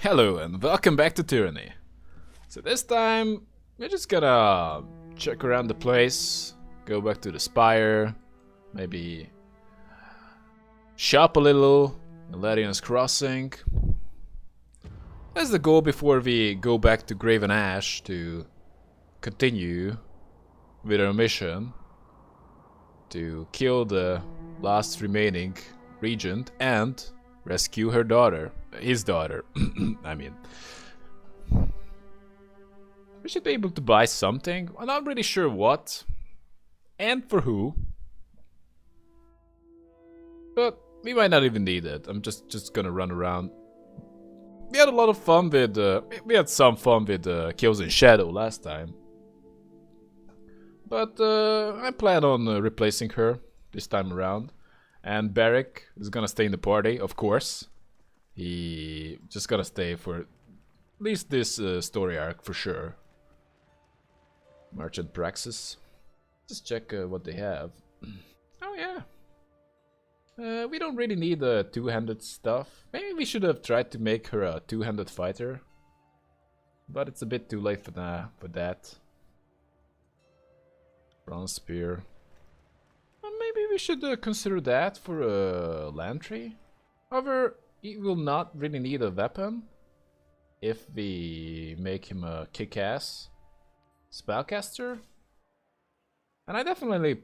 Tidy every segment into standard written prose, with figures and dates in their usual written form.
Hello and welcome back to Tyranny. So this time we're just gonna check around the place, go back to the spire, maybe shop a little, Valerian's Crossing. That's the goal before we go back to Graven Ash to continue with our mission to kill the last remaining regent and rescue her daughter. His daughter. I mean. We should be able to buy something. I'm not really sure what. And for who. But we might not even need it. I'm just gonna run around. We had a lot of fun with... we had some fun with Kills in Shadow last time. But I plan on replacing her this time around. And Barrick is gonna stay in the party, of course. He just gonna stay for at least this story arc for sure. Merchant Praxis. Just check what they have. Oh yeah. We don't really need two-handed stuff. Maybe we should have tried to make her a two-handed fighter. But it's a bit too late for that. Bronze Spear. Well, maybe we should consider that for a Lantry. However, he will not really need a weapon if we make him a kick-ass spellcaster. And I definitely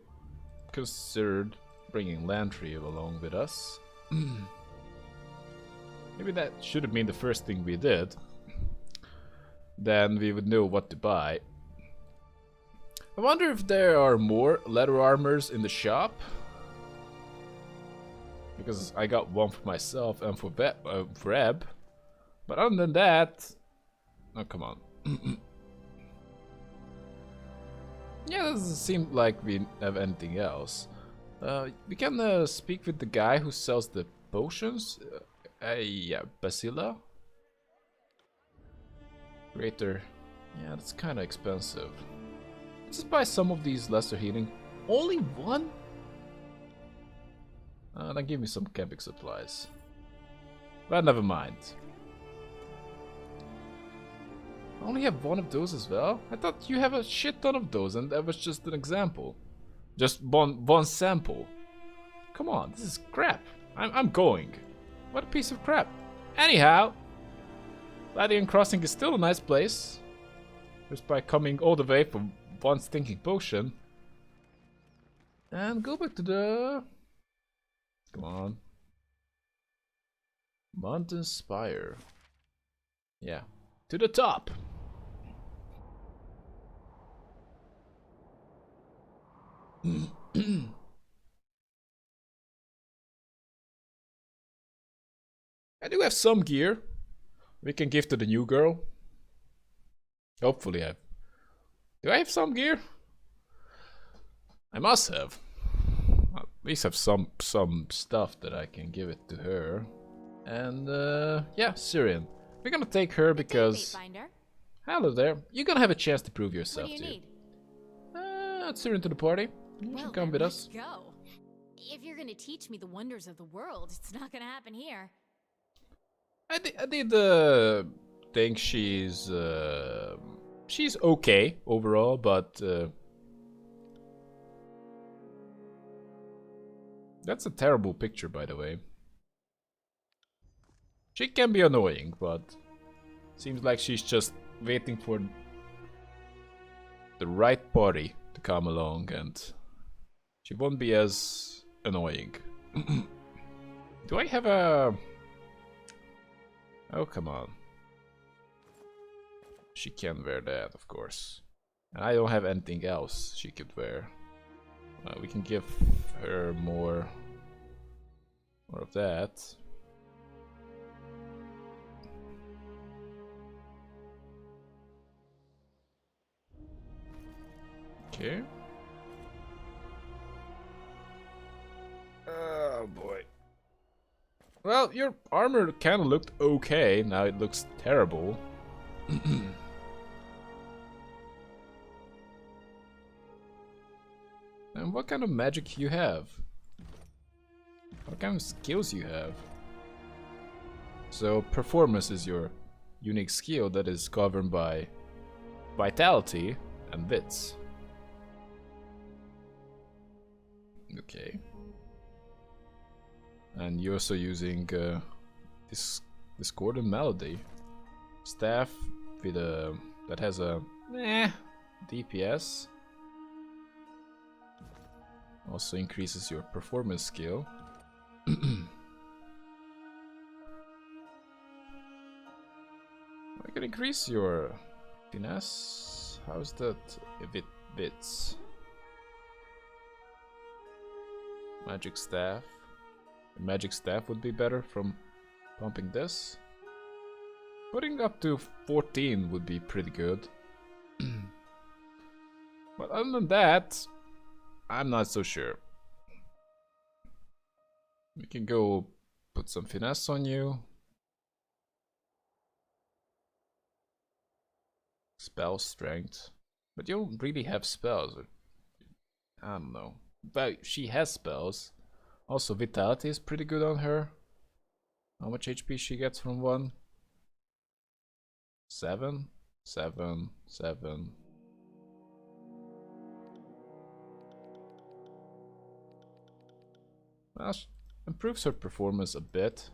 considered bringing Lantry along with us. Maybe that should have been the first thing we did. Then we would know what to buy. I wonder if there are more leather armors in the shop. Because I got one for myself and for Eb. But other than that... Oh, come on. Yeah, it doesn't seem like we have anything else. We can speak with the guy who sells the potions. Yeah, Basila. Greater. Yeah, that's kind of expensive. Just buy some of these lesser healing. Only one? Then give me some camping supplies. But never mind. I only have one of those as well? I thought you have a shit ton of those and that was just an example. Just one sample. Come on, this is crap. I'm going. What a piece of crap. Anyhow, Valerian Crossing is still a nice place. Just by coming all the way from one stinking potion. And go back to the... Come on. Mountain Spire. Yeah. To the top. I do have some gear we can give to the new girl. Hopefully do I have some gear? I must have. At least have some stuff that I can give it to her. And yeah, Syrian. We're gonna take her because... Hello there. You're gonna have a chance to prove yourself What do you need? Add Syrian to the party. You should come with us. Go. If you're gonna teach me the wonders of the world, it's not gonna happen here. I did think she's okay overall, but that's a terrible picture, by the way. She can be annoying, but seems like she's just waiting for the right party to come along, and she won't be as annoying. Do I have a... Oh, come on. She can wear that, of course. And I don't have anything else she could wear. We can give her more of that. Okay. Oh boy. Well, your armor kind of looked okay. Now it looks terrible. And what kind of magic you have? What kind of skills you have? So performance is your unique skill that is governed by vitality and wits. Okay. And you're also using this discordant melody staff with a that has a DPS. Also increases your performance skill. I can increase your finesse. How's that? If it bits. Magic staff. The magic staff would be better from pumping this. Putting up to 14 would be pretty good. But other than that, I'm not so sure. We can go put some finesse on you. Spell strength. But you don't really have spells. I don't know. But she has spells. Also, vitality is pretty good on her. How much HP she gets from one? 7, 7, 7. Well, improves her performance a bit.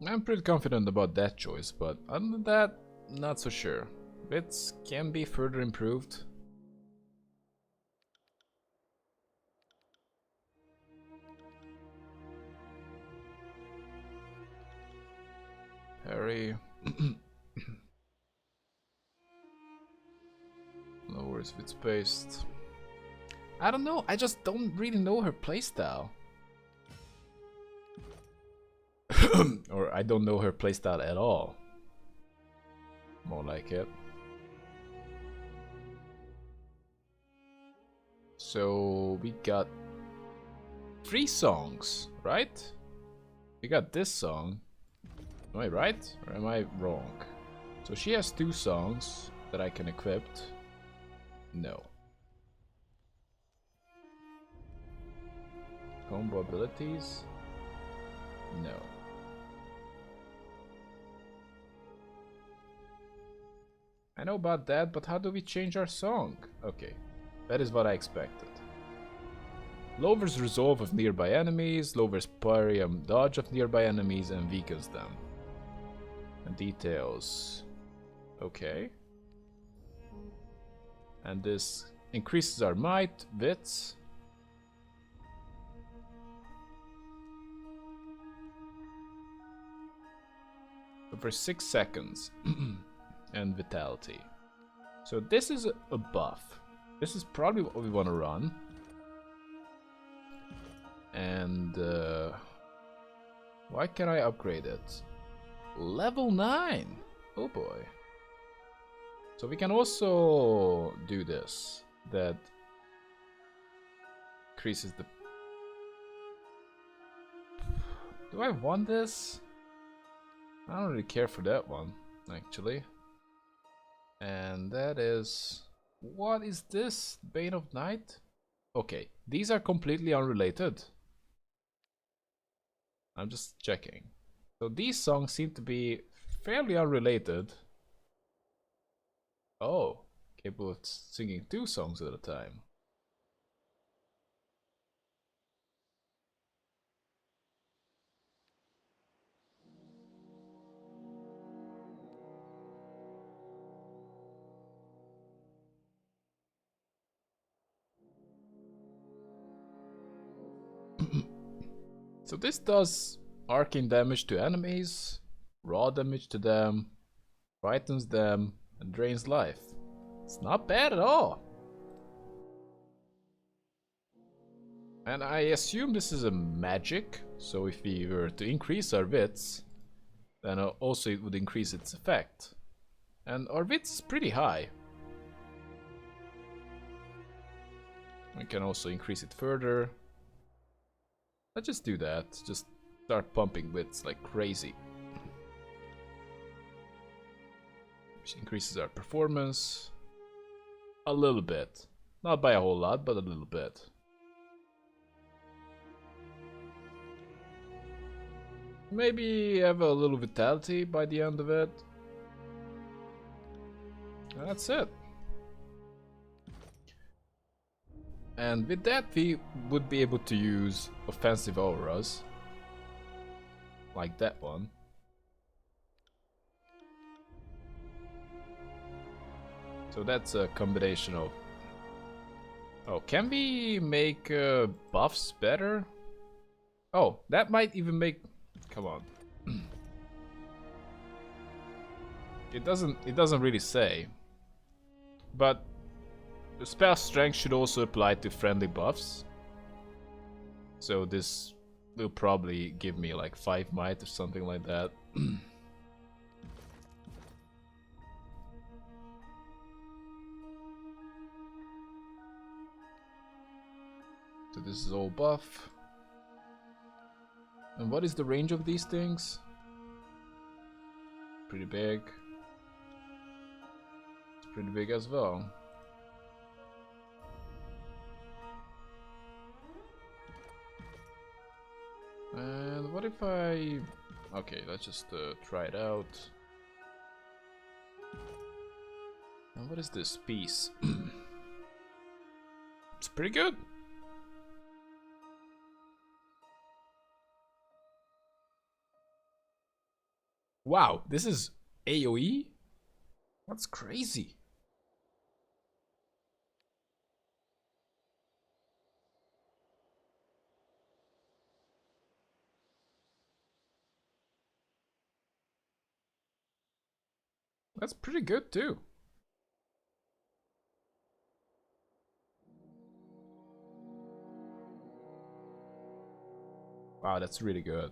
I'm pretty confident about that choice, but other than that, not so sure. Bits can be further improved. Harry. Lowers wits based. I don't know, I just don't really know her playstyle. Or I don't know her playstyle at all. More like it. So we got 3 songs, right? We got this song. Am I right or am I wrong? So she has 2 songs that I can equip. No. Combo abilities? No. I know about that, but how do we change our song? Okay, that is what I expected. Lowers resolve of nearby enemies, lowers parry and dodge of nearby enemies, and weakens them. And details. Okay. And this increases our might, wits. For 6 seconds. And vitality. So this is a buff. This is probably what we want to run. And why can I upgrade it? Level 9! Oh boy. So we can also do this. That increases the... Do I want this? I don't really care for that one, actually. And that is... What is this? Bane of Night? Okay, these are completely unrelated. I'm just checking. So these songs seem to be fairly unrelated. Oh, capable of singing 2 songs at a time. So this does arcane damage to enemies, raw damage to them, frightens them, and drains life. It's not bad at all. And I assume this is a magic, so if we were to increase our wits, then also it would increase its effect. And our wits is pretty high. We can also increase it further. Let's just do that. Just start pumping wits like crazy. which increases our performance a little bit. Not by a whole lot, but a little bit. Maybe have a little vitality by the end of it. And that's it. And with that we would be able to use offensive auras. Like that one. So that's a combination of... Oh, can we make buffs better? Oh, that might even make... Come on. It doesn't really say. But the spell strength should also apply to friendly buffs. So this will probably give me like 5 might or something like that. So this is all buff. And what is the range of these things? Pretty big. It's pretty big as well. And what if I... Okay, let's just try it out. And what is this piece? It's pretty good. Wow, this is AoE? That's crazy. That's pretty good too. Wow, that's really good.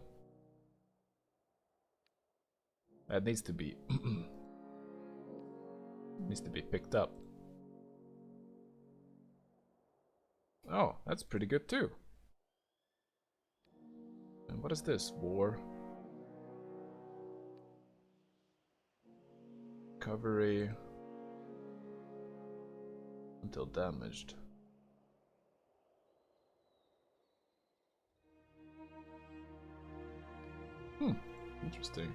That needs to be needs to be picked up. Oh, that's pretty good too. And what is this? War. Recovery. Until damaged. Interesting.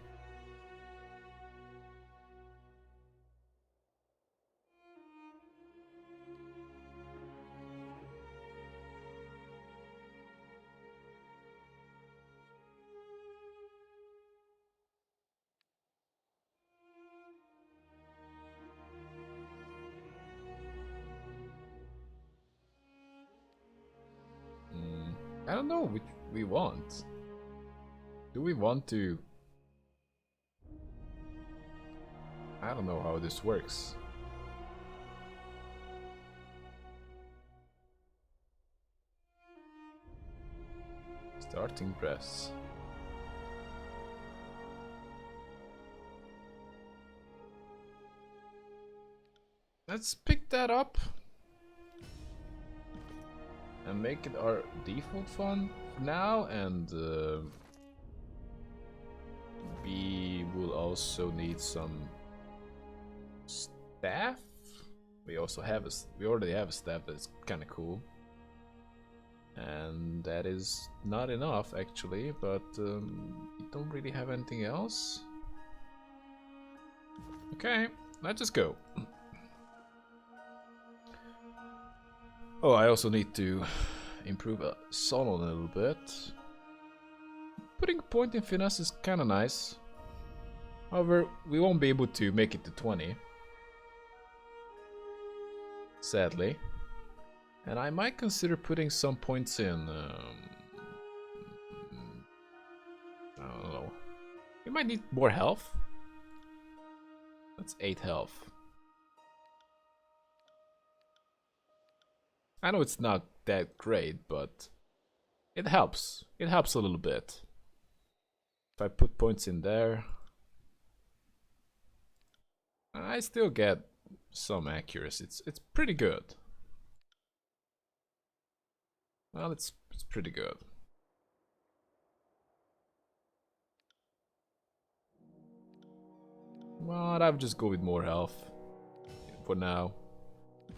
I don't know which we want. Do we want to... I don't know how this works. Starting press. Let's pick that up and make it our default font for now, and we will also need some staff. We already have a staff that's kind of cool, and that is not enough actually, but we don't really have anything else. Okay, let's just go. Oh, I also need to improve Solon a little bit. Putting a point in finesse is kinda nice. However, we won't be able to make it to 20. Sadly. And I might consider putting some points in... I don't know. We might need more health. That's 8 health. I know it's not that great, but it helps. It helps a little bit. If I put points in there, I still get some accuracy. It's pretty good. Well, it's pretty good. But I would just go with more health for now.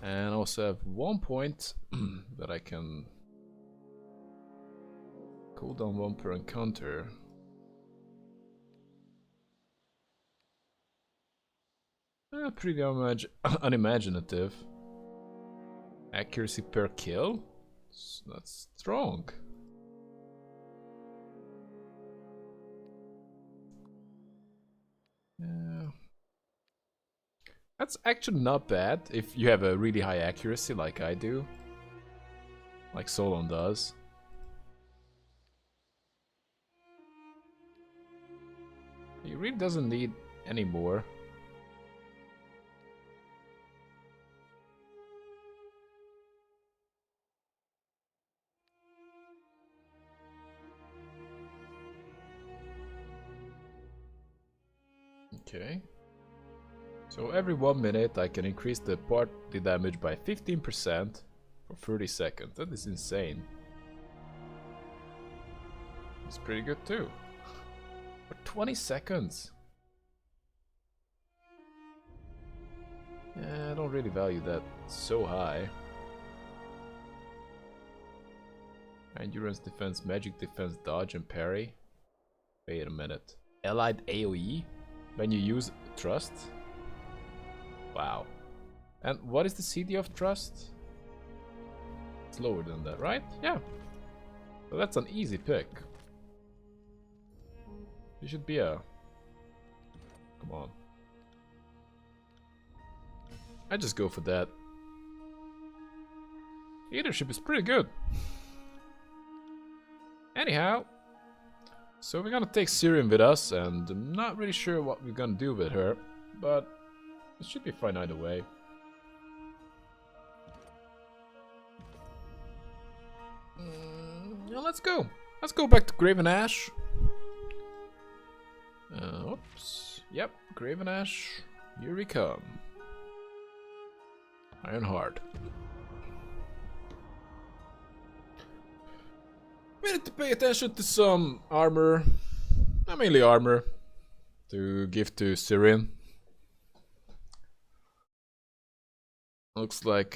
And also have 1 point that I can cool down 1 per encounter. Pretty unimaginative. Accuracy per kill? That's strong. Yeah. That's actually not bad if you have a really high accuracy like I do. Like Solon does. He really doesn't need any more. Okay. So every 1 minute I can increase the party damage by 15% for 30 seconds. That is insane. It's pretty good too. For 20 seconds. Yeah, I don't really value that so high. Endurance defense, magic defense, dodge and parry. Wait a minute. Allied AoE? When you use trust? Wow. And what is the CD of trust? It's lower than that, right? Yeah. So that's an easy pick. You should be a... Come on. I just go for that. Leadership is pretty good. Anyhow. So we're gonna take Syrian with us, and I'm not really sure what we're gonna do with her. But it should be fine either way. Yeah, let's go. Let's go back to Graven Ash. Oops. Yep, Graven Ash. Here we come. Ironheart. We need to pay attention to some armor. Not mainly armor. To give to Syrian. Looks like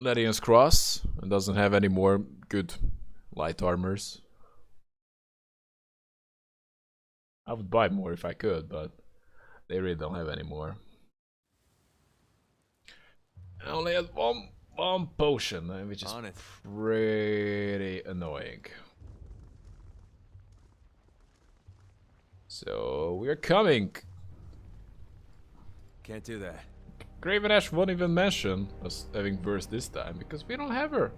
Ledian's Cross and doesn't have any more good light armors. I would buy more if I could, but they really don't have any more. I only had one potion, which is pretty annoying. So we're coming. Can't do that. Graven Ash won't even mention us having burst this time because we don't have her.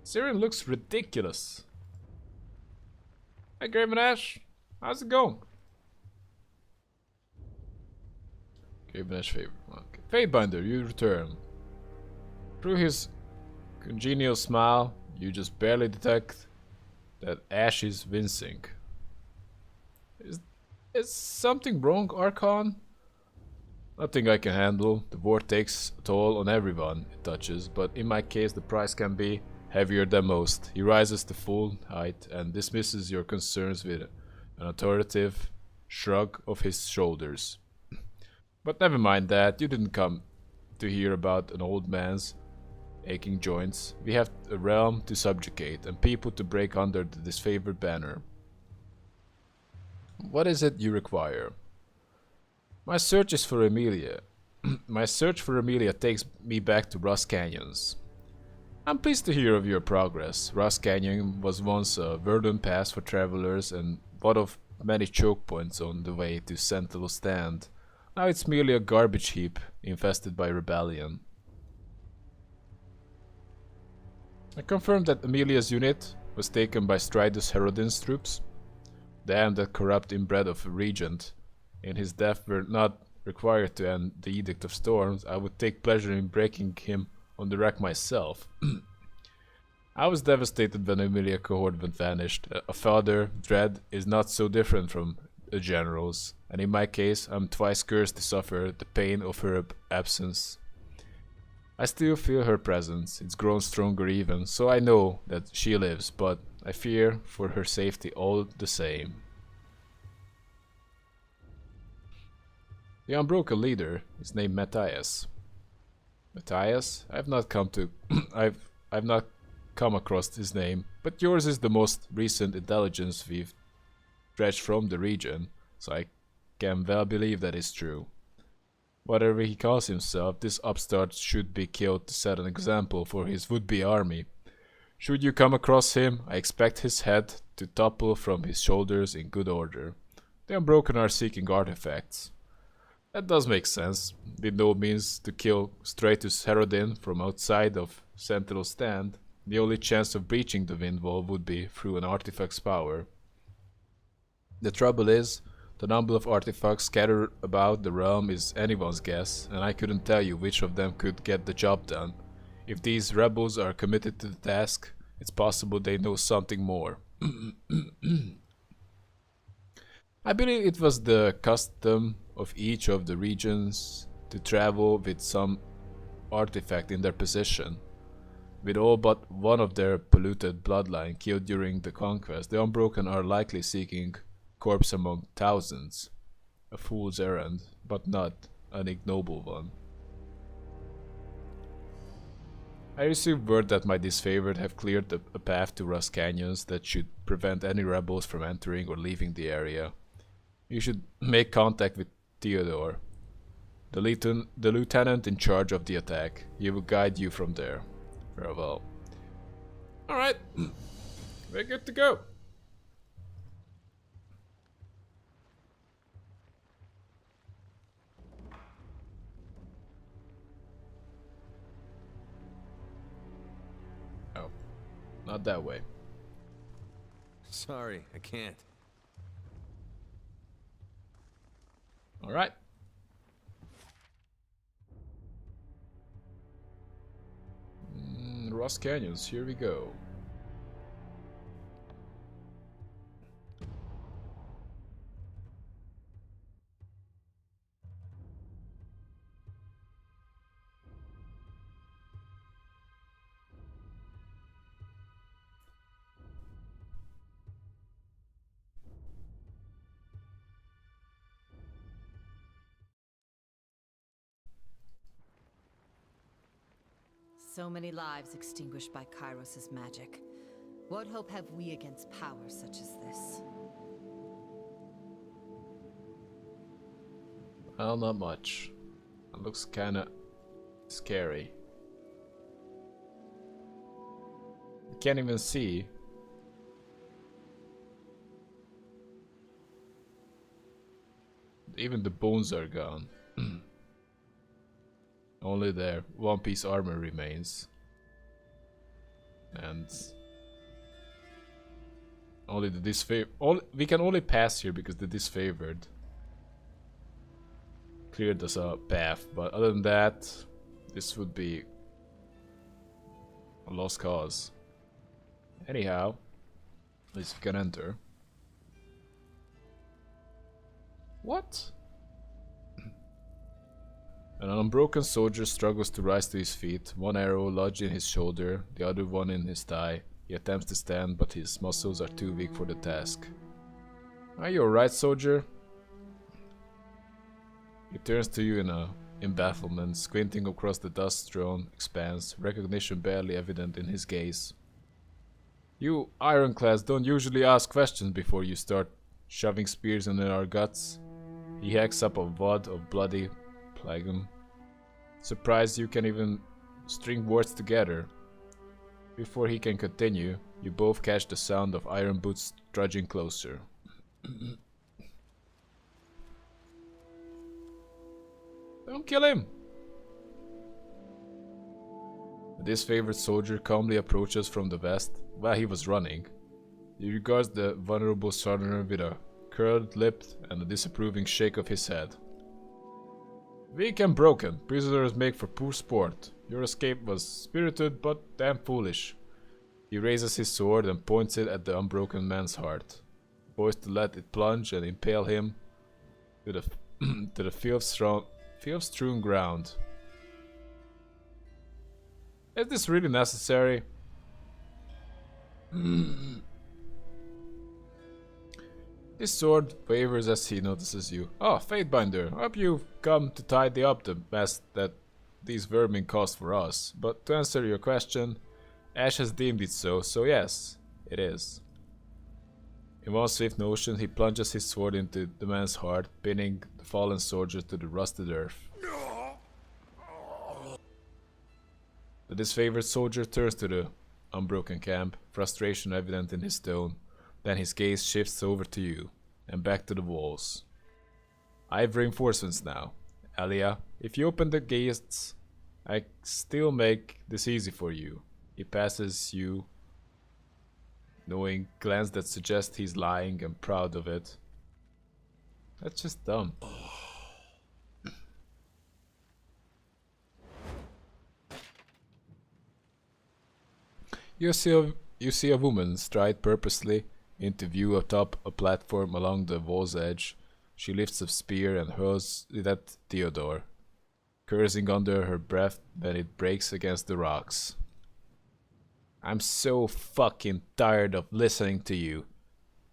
Syrian looks ridiculous. Hey Graven Ash, how's it going? Graven Ash favor. Okay. Fatebinder, you return. Through his congenial smile, you just barely detect that Ash is wincing. Is something wrong, Archon? Nothing I can handle. The war takes a toll on everyone it touches, but in my case the price can be heavier than most. He rises to full height and dismisses your concerns with an authoritative shrug of his shoulders. But never mind that, you didn't come to hear about an old man's aching joints. We have a realm to subjugate and people to break under the disfavored banner. What is it you require? My search is for Amelia. My search for Amelia takes me back to Rust Canyons. I'm pleased to hear of your progress. Rust Canyon was once a verdant pass for travelers and one of many choke points on the way to Sentinel Stand. Now it's merely a garbage heap infested by rebellion. I confirmed that Amelia's unit was taken by Stridus Herodin's troops. Damn that corrupt inbred of a regent. In his death were not required to end the Edict of Storms, I would take pleasure in breaking him on the rack myself. I was devastated when Amelia Cohort vanished. A father, Dread, is not so different from a general's, and in my case, I'm twice cursed to suffer the pain of her absence. I still feel her presence, it's grown stronger even, so I know that she lives, but I fear for her safety all the same. The unbroken leader is named Matthias. Matthias? I've not come to I've not come across his name, but yours is the most recent intelligence we've dredged from the region, so I can well believe that is true. Whatever he calls himself, this upstart should be killed to set an example for his would-be army. Should you come across him, I expect his head to topple from his shoulders in good order. The Unbroken are seeking artifacts. That does make sense, with no means to kill straight to Sarodin from outside of Sentinel Stand. The only chance of breaching the wind wall would be through an artifact's power. The trouble is, the number of artifacts scattered about the realm is anyone's guess, and I couldn't tell you which of them could get the job done. If these rebels are committed to the task, it's possible they know something more. I believe it was the custom of each of the regions to travel with some artifact in their possession. With all but one of their polluted bloodline killed during the conquest, the Unbroken are likely seeking corpse among thousands. A fool's errand, but not an ignoble one. I received word that my disfavored have cleared a path to Rust Canyons that should prevent any rebels from entering or leaving the area. You should make contact with Theodore, the lieutenant in charge of the attack. He will guide you from there. Farewell. Alright, we're good to go. Oh, not that way. Sorry, I can't. Alright. Rust Canyons, here we go. So many lives extinguished by Kairos' magic. What hope have we against power such as this? Well, not much. It looks kinda scary. You can't even see. Even the bones are gone. Only their one-piece armor remains. And only the disfavored. We can only pass here because the disfavored cleared us a path, but other than that, this would be a lost cause. Anyhow, at least we can enter. What? An unbroken soldier struggles to rise to his feet, one arrow lodged in his shoulder, the other one in his thigh. He attempts to stand, but his muscles are too weak for the task. Are you alright, soldier? He turns to you in bafflement, squinting across the dust-strewn expanse, recognition barely evident in his gaze. You ironclads don't usually ask questions before you start shoving spears into our guts. He hacks up a wad of bloody plagum. Surprised you can even string words together. Before he can continue, you both catch the sound of iron boots trudging closer. Don't kill him! This favorite soldier calmly approaches from the west while he was running. He regards the vulnerable southerner with a curled lip and a disapproving shake of his head. Weak and broken, prisoners make for poor sport. Your escape was spirited but damn foolish. He raises his sword and points it at the unbroken man's heart, poised to let it plunge and impale him to the filth-strewn ground. Is this really necessary? His sword wavers as he notices you. Oh, Fatebinder, hope you've come to tidy up the mess that these vermin caused for us. But to answer your question, Ash has deemed it so, so yes, it is. In one swift motion, he plunges his sword into the man's heart, pinning the fallen soldier to the rusted earth. The disfavored soldier turns to the unbroken camp, frustration evident in his tone. Then his gaze shifts over to you, and back to the walls. I have reinforcements now. Alia, if you open the gates, I still make this easy for you. He passes you, knowing glance that suggests he's lying and proud of it. That's just dumb. You see a woman stride purposely into view atop a platform along the wall's edge. She lifts a spear and hurls it at Theodore, cursing under her breath when it breaks against the rocks. I'm so fucking tired of listening to you.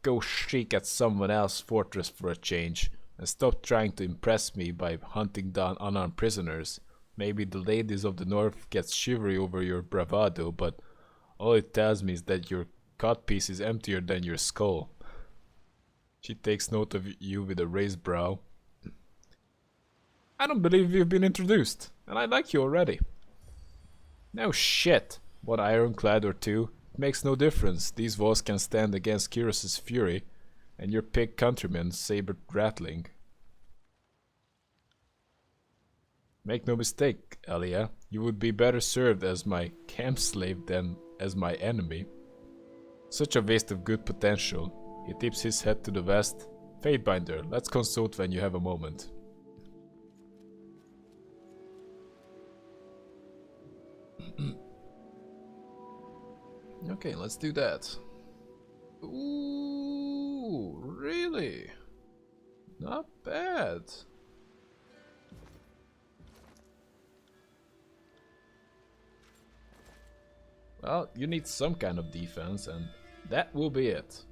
Go shriek at someone else's fortress for a change, and stop trying to impress me by hunting down unarmed prisoners. Maybe the ladies of the north get shivery over your bravado, but all it tells me is that your codpiece is emptier than your skull. She takes note of you with a raised brow. I don't believe you've been introduced, and I like you already. No shit. One ironclad or two, it makes no difference. These walls can stand against Kyros's fury, and your pig countrymen's saber rattling. Make no mistake, Alia, you would be better served as my camp slave than as my enemy. Such a waste of good potential. He tips his head to the west. Fatebinder, let's consult when you have a moment. Okay, let's do that. Ooh, really? Not bad. Well, you need some kind of defense, and that will be it.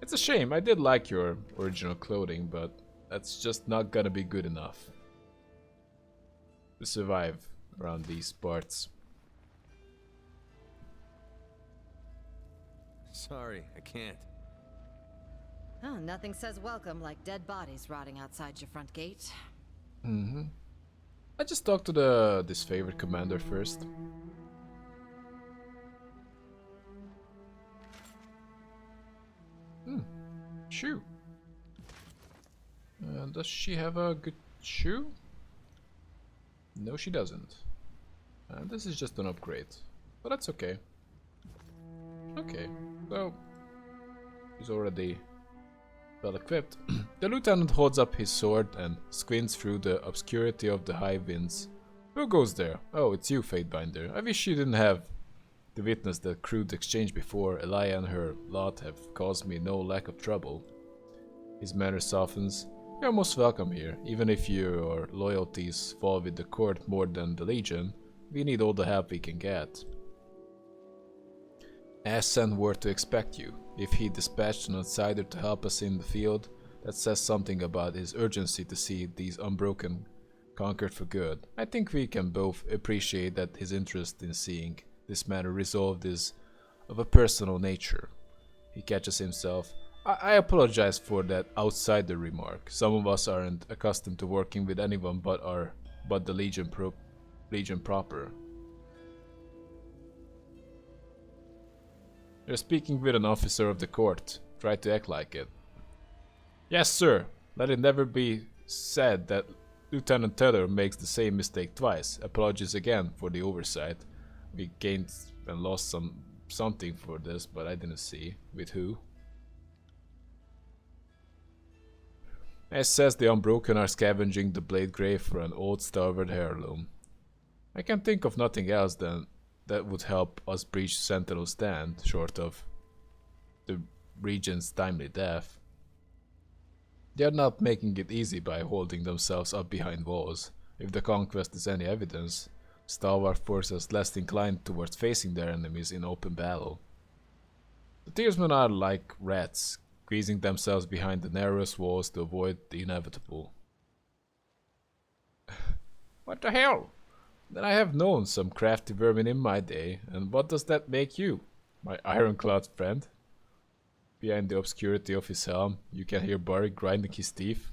It's a shame, I did like your original clothing, but that's just not gonna be good enough to survive around these parts. Sorry, I can't. Oh, nothing says welcome like dead bodies rotting outside your front gate. I just talked to the disfavored commander first. Shoe. Does she have a good shoe? No, she doesn't. This is just an upgrade, but that's okay. Okay, so he's already well equipped. The lieutenant holds up his sword and squints through the obscurity of the high winds. Who goes there? Oh, it's you, Fatebinder. I wish you didn't have to witness that crude exchange before. Elia and her lot have caused me no lack of trouble. His manner softens. You're most welcome here, even if your loyalties fall with the court more than the Legion. We need all the help we can get. Ash sent word to expect you. If he dispatched an outsider to help us in the field, that says something about his urgency to see these Unbroken conquered for good. I think we can both appreciate that his interest in seeing this matter resolved is of a personal nature. He catches himself. I apologize for that outsider remark. Some of us aren't accustomed to working with anyone but the Legion proper. You're speaking with an officer of the court. Try to act like it. Yes, sir. Let it never be said that Lieutenant Teller makes the same mistake twice. Apologies again for the oversight. We gained and lost something for this, but I didn't see. With who? As says the Unbroken are scavenging the Blade Grave for an old starboard heirloom. I can think of nothing else than that would help us breach Sentinel's stand, short of the Regent's timely death. They are not making it easy by holding themselves up behind walls. If the conquest is any evidence, Stalwart forces less inclined towards facing their enemies in open battle. The Tearsmen are like rats, squeezing themselves behind the narrowest walls to avoid the inevitable. What the hell? Then I have known some crafty vermin in my day, and what does that make you, my ironclad friend? Behind the obscurity of his helm, you can hear Barry grinding his teeth.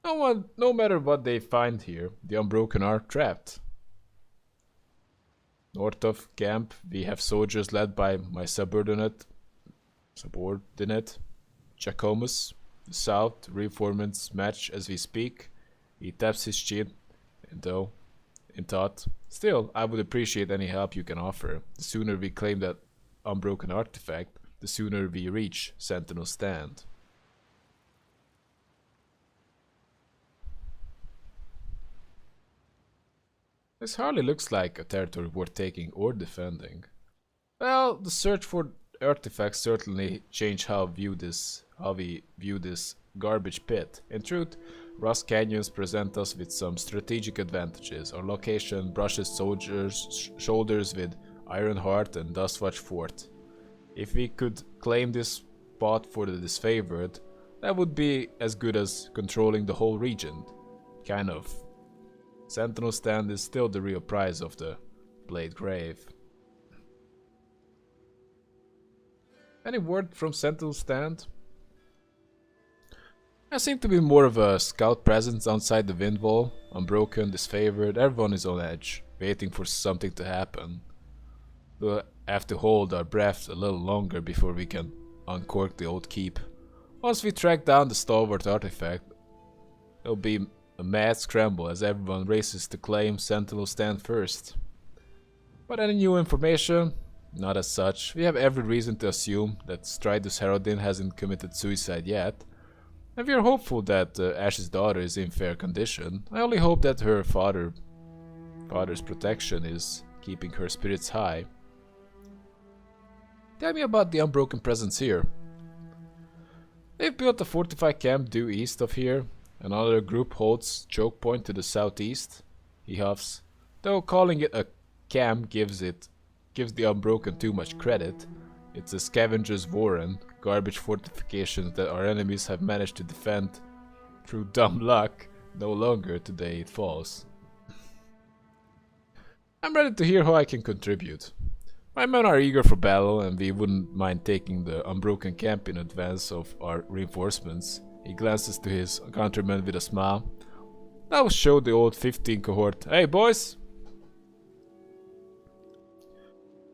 No matter what they find here, the Unbroken are trapped. North of camp, we have soldiers led by my subordinate, Jacomus. The south, reinforcements match as we speak. He taps his chin, in thought. Still, I would appreciate any help you can offer. The sooner we claim that Unbroken artifact, the sooner we reach Sentinel Stand. This hardly looks like a territory worth taking or defending. Well, the search for artifacts certainly changed how we view this garbage pit. In truth, Rust Canyons present us with some strategic advantages. Our location brushes soldiers' shoulders with Ironheart and Dustwatch Fort. If we could claim this spot for the disfavored, that would be as good as controlling the whole region. Kind of. Sentinel Stand is still the real prize of the Blade Grave. Any word from Sentinel Stand? I seem to be more of a scout presence outside the wind wall. Unbroken, disfavored, everyone is on edge, waiting for something to happen. We'll have to hold our breath a little longer before we can uncork the old keep. Once we track down the Stalwart artifact, it'll be a mad scramble as everyone races to claim Sentinel Stand first. But any new information? Not as such. We have every reason to assume that Stridus Heraldin hasn't committed suicide yet. And we are hopeful that Ash's daughter is in fair condition. I only hope that her father's protection is keeping her spirits high. Tell me about the Unbroken presence here. They've built a fortified camp due east of here. Another group holds choke point to the southeast. He huffs. Though calling it a camp gives the Unbroken too much credit. It's a scavenger's warren, garbage fortifications that our enemies have managed to defend through dumb luck. No longer today it falls. I'm ready to hear how I can contribute. My men are eager for battle, and we wouldn't mind taking the Unbroken camp in advance of our reinforcements. He glances to his countrymen with a smile. That will show the old 15 cohort. Hey boys!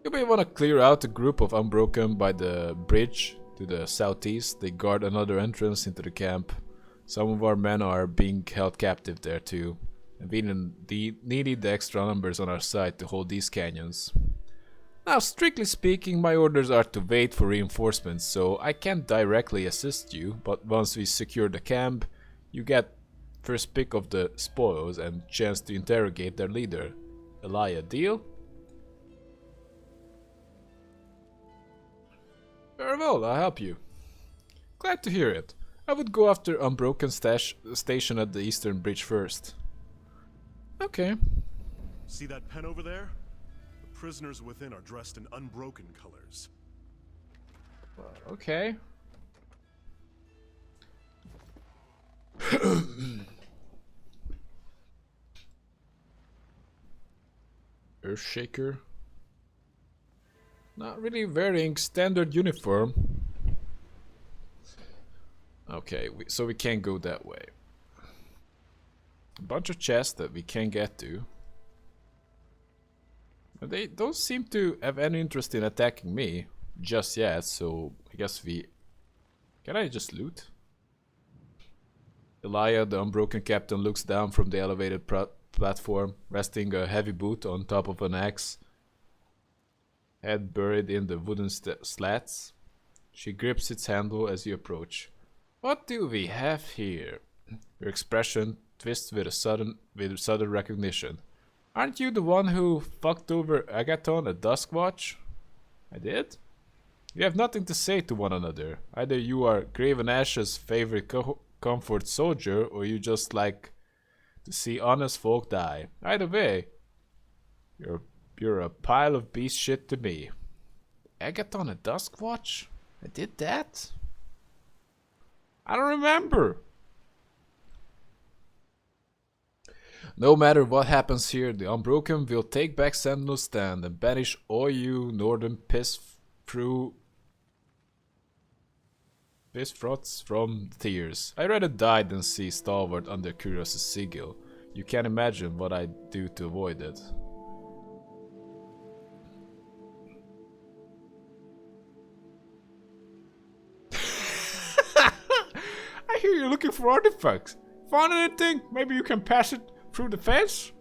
You may want to clear out a group of Unbroken by the bridge to the southeast. They guard another entrance into the camp. Some of our men are being held captive there too. And we needed the extra numbers on our side to hold these canyons. Now, strictly speaking, my orders are to wait for reinforcements, so I can't directly assist you, but once we secure the camp, you get first pick of the spoils and chance to interrogate their leader. Elia, deal? Very well, I'll help you. Glad to hear it. I would go after Unbroken station at the eastern bridge first. Okay. See that pen over there? The prisoners within are dressed in Unbroken colors. Well, okay. Earthshaker. Not really wearing standard uniform. Okay, so we can't go that way. A bunch of chests that we can't get to. They don't seem to have any interest in attacking me just yet, so I guess we... Can I just loot? Elia, the Unbroken captain, looks down from the elevated platform, resting a heavy boot on top of an axe, head buried in the wooden slats. She grips its handle as you approach. What do we have here? Her expression twists with sudden recognition. Aren't you the one who fucked over Agathon at Duskwatch? I did? You have nothing to say to one another. Either you are Graven Ash's favorite comfort soldier, or you just like to see honest folk die. Either way, you're a pile of beast shit to me. Agathon a Duskwatch? I did that? I don't remember. No matter what happens here, the Unbroken will take back Sentinel's stand and banish all you northern pissfrots from tears. I'd rather die than see Stalwart under Curious' sigil. You can't imagine what I'd do to avoid it. I hear you're looking for artifacts. Found anything? Maybe you can pass it through the fence?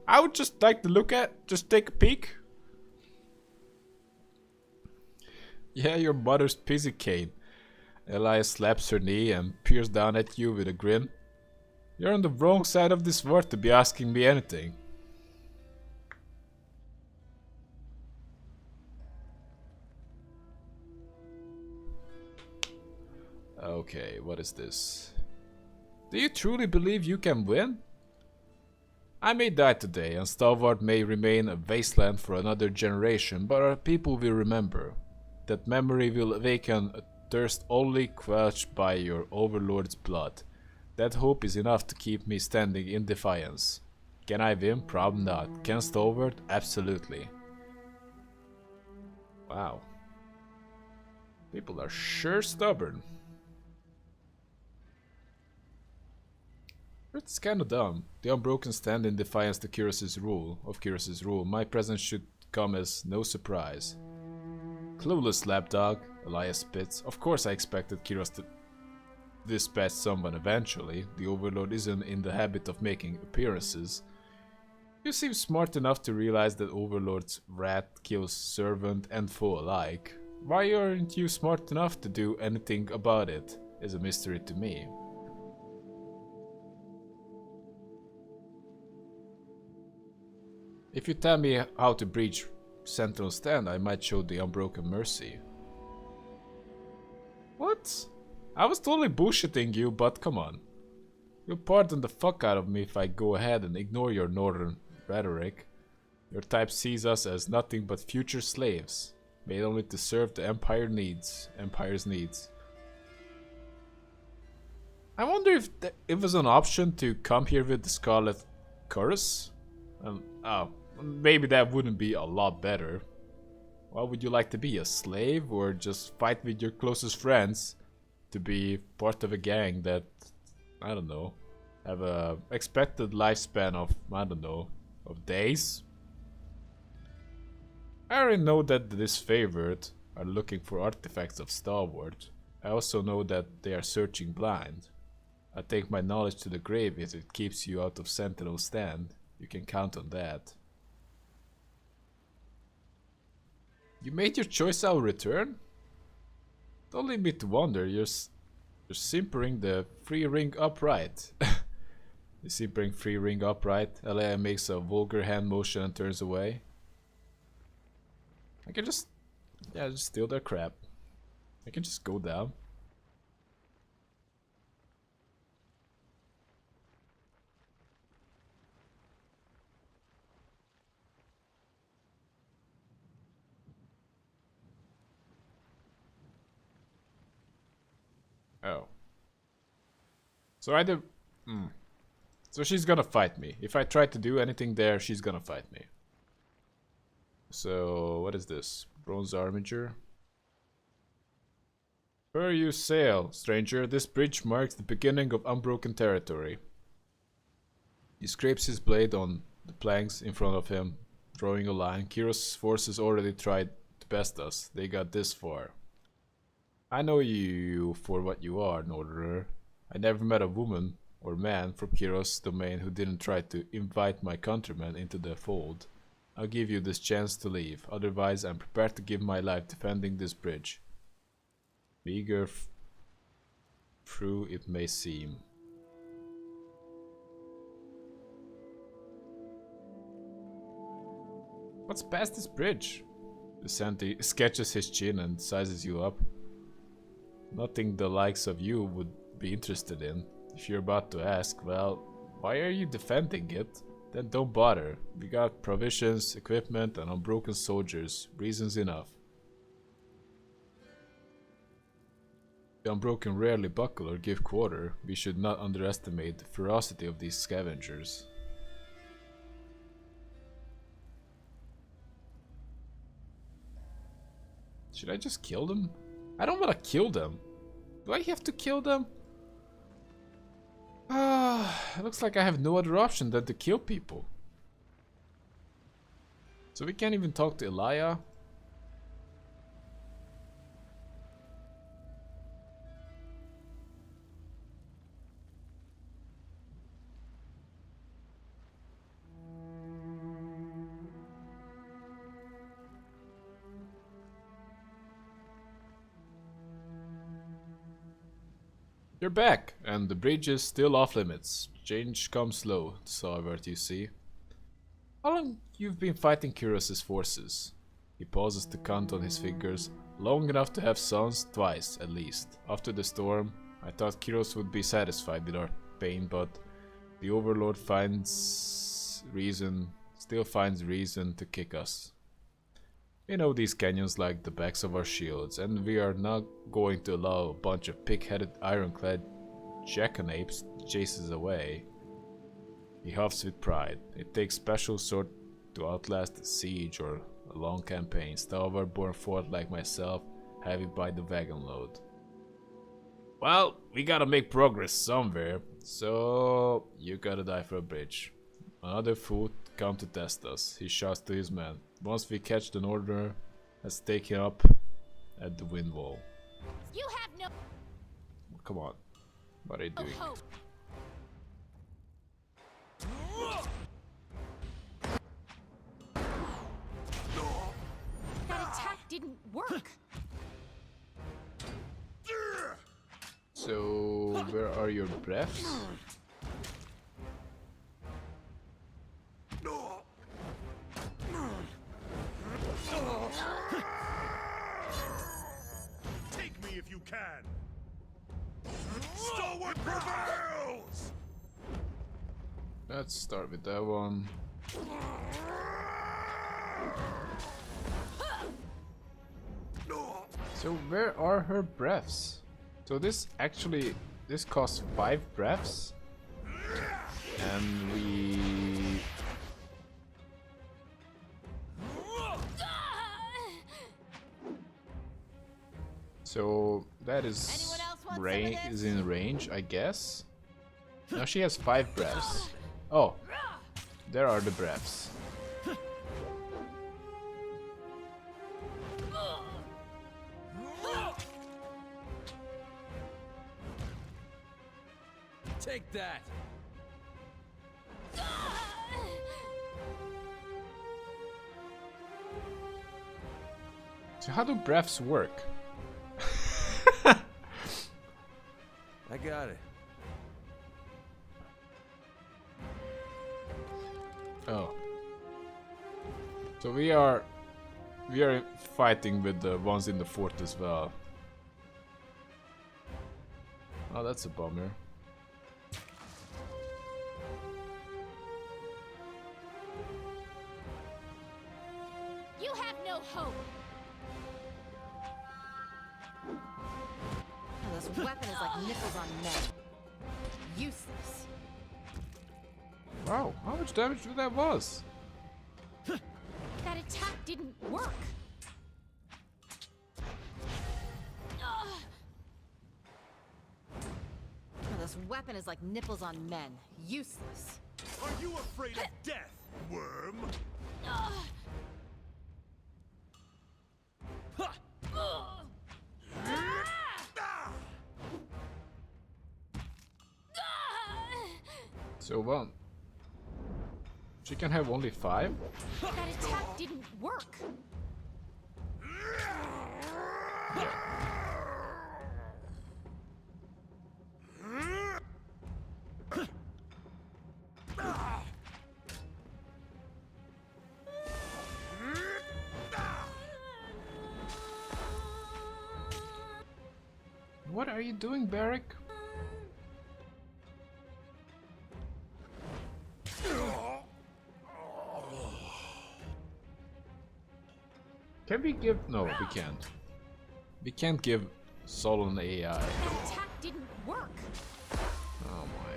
I would just like to just take a peek. Yeah, your mother's pissy cane. Elias slaps her knee and peers down at you with a grin. You're on the wrong side of this world to be asking me anything. Okay, what is this? Do you truly believe you can win? I may die today, and Stalwart may remain a wasteland for another generation, but our people will remember. That memory will awaken a thirst only quenched by your overlord's blood. That hope is enough to keep me standing in defiance. Can I win? Probably not. Can Stalwart? Absolutely. Wow. People are sure stubborn. It's kinda dumb. The Unbroken stand in defiance to Curious' rule. My presence should come as no surprise. Clueless lapdog, Elias spits. Of course I expected Curious to dispatch someone eventually. The Overlord isn't in the habit of making appearances. You seem smart enough to realize that Overlord's wrath kills servant and foe alike. Why aren't you smart enough to do anything about it? Is a mystery to me. If you tell me how to breach Sentinel's stand, I might show the Unbroken mercy. What? I was totally bullshitting you, but come on. You'll pardon the fuck out of me if I go ahead and ignore your northern rhetoric. Your type sees us as nothing but future slaves, made only to serve the Empire's needs. I wonder if it was an option to come here with the Scarlet Chorus? Maybe that wouldn't be a lot better. What would you like to be, a slave, or just fight with your closest friends to be part of a gang that, I don't know, have a expected lifespan of, I don't know, of days? I already know that the disfavored are looking for artifacts of Stalwart. I also know that they are searching blind. I take my knowledge to the grave if it keeps you out of Sentinel's stand. You can count on that. You made your choice, I'll return? Don't leave me to wonder, you're simpering the free ring upright. You're simpering free ring upright. Elia makes a vulgar hand motion and turns away. I can just steal their crap. I can just go down. Oh. So I do... So she's gonna fight me. If I try to do anything there, she's gonna fight me. So, what is this? Bronze armature? Where you sail, stranger. This bridge marks the beginning of unbroken territory. He scrapes his blade on the planks in front of him, drawing a line. Kiros' forces already tried to best us. They got this far. I know you for what you are, Northerner. I never met a woman or man from Kiros' domain who didn't try to invite my countrymen into their fold. I'll give you this chance to leave, otherwise I'm prepared to give my life defending this bridge. Meager through it may seem. What's past this bridge? The Santi sketches his chin and sizes you up. Nothing the likes of you would be interested in. If you're about to ask, well, Why are you defending it? Then don't bother. We got provisions, equipment, and unbroken soldiers. Reasons enough. The unbroken rarely buckle or give quarter. We should not underestimate the ferocity of these scavengers. Should I just kill them? I don't want to kill them. Do I have to kill them? It looks like I have no other option than to kill people. So we can't even talk to Elia. You're back, and the bridge is still off limits. Change comes slow, Sarvert, you see. How long you've been fighting Kyros' forces? He pauses to count on his fingers, long enough to have sons twice, at least. After the storm, I thought Kyros would be satisfied with our pain, but the Overlord still finds reason to kick us. We know these canyons like the backs of our shields, and we are not going to allow a bunch of pig-headed ironclad jackanapes to chase us away. He huffs with pride. It takes special sort to outlast a siege or a long campaign. Stalwart-born fort like myself, heavy by the wagon load. Well, we gotta make progress somewhere, so you gotta die for a bridge. Another fool come to test us. He shouts to his men. Once we catch the northerner, let's take him up at the wind wall. You have no Come on. What are you doing? hope. That attack didn't work. So, where are your breaths? Take me if you can! Stalwart prevails! Let's start with that one. So where are her breaths? So this costs 5 breaths. And we... So that is in range, I guess. Now she has 5 breaths. Oh, there are the breaths. Take that! So how do breaths work? I got it. Oh. So we are fighting with the ones in the fort as well. Oh, that's a bummer. You have no hope. And this weapon is like nipples on men. Useless. Wow, how much damage that was? That attack didn't work. And this weapon is like nipples on men. Useless. Are you afraid of death, worm? So one. She can have only 5? That attack didn't work. What are you doing, Barrick? Can we give... No, we can't. We can't give Solon AI. That attack didn't work. Oh my.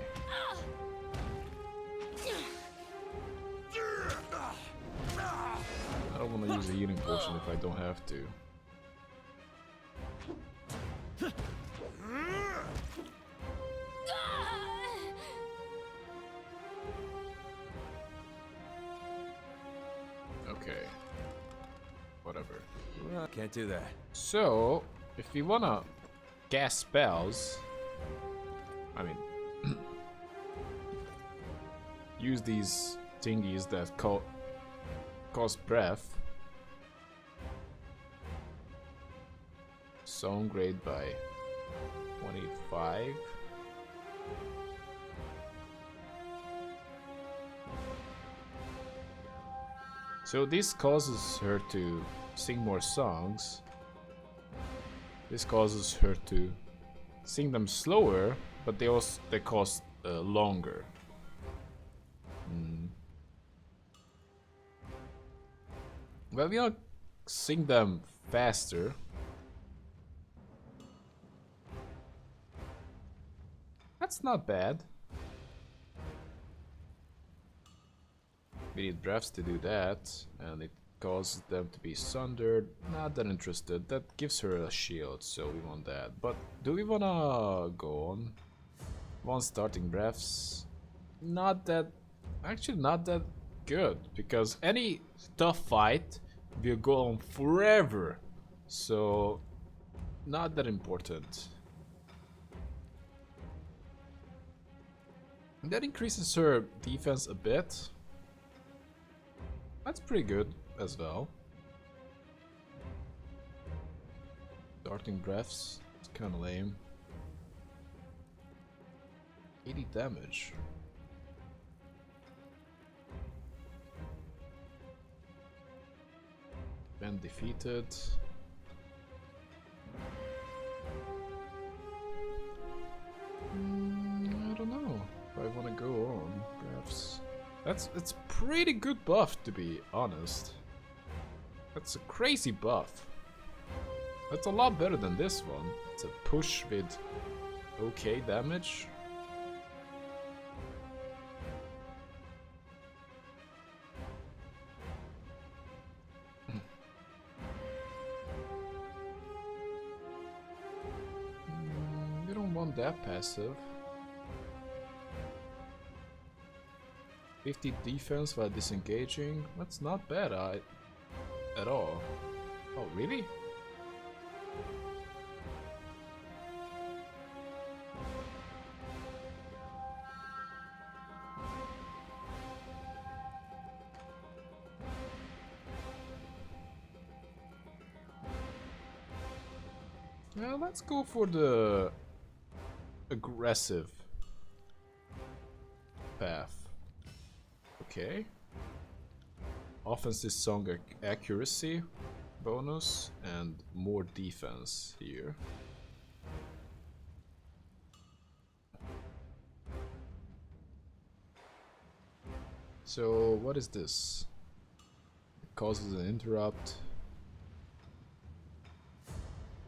I don't want to use a healing potion if I don't have to. Okay. Whatever. Can't do that. So, if we wanna cast spells, I mean, use these thingies that cause breath. Song grade by 25. So this causes her to sing more songs. This causes her to sing them slower, but they cost longer. Well, we don't sing them faster. That's not bad. We need breaths to do that, and it causes them to be sundered. Not that interested. That gives her a shield, so we want that. But do we wanna go on? Want starting breaths? Not that... Actually not that good, because any tough fight will go on forever. So, not that important. That increases her defense a bit. That's pretty good as well. Starting breaths, it's kind of lame. 80 damage. Been defeated. I don't know if I want to go on. Perhaps it's pretty good buff, to be honest. That's a crazy buff. That's a lot better than this one. It's a push with okay damage. We don't want that passive. 50 defense while disengaging. That's not bad at all. Oh, really? Well, let's go for the aggressive path. Okay. Offensive song accuracy bonus and more defense here. So what is this? It causes an interrupt.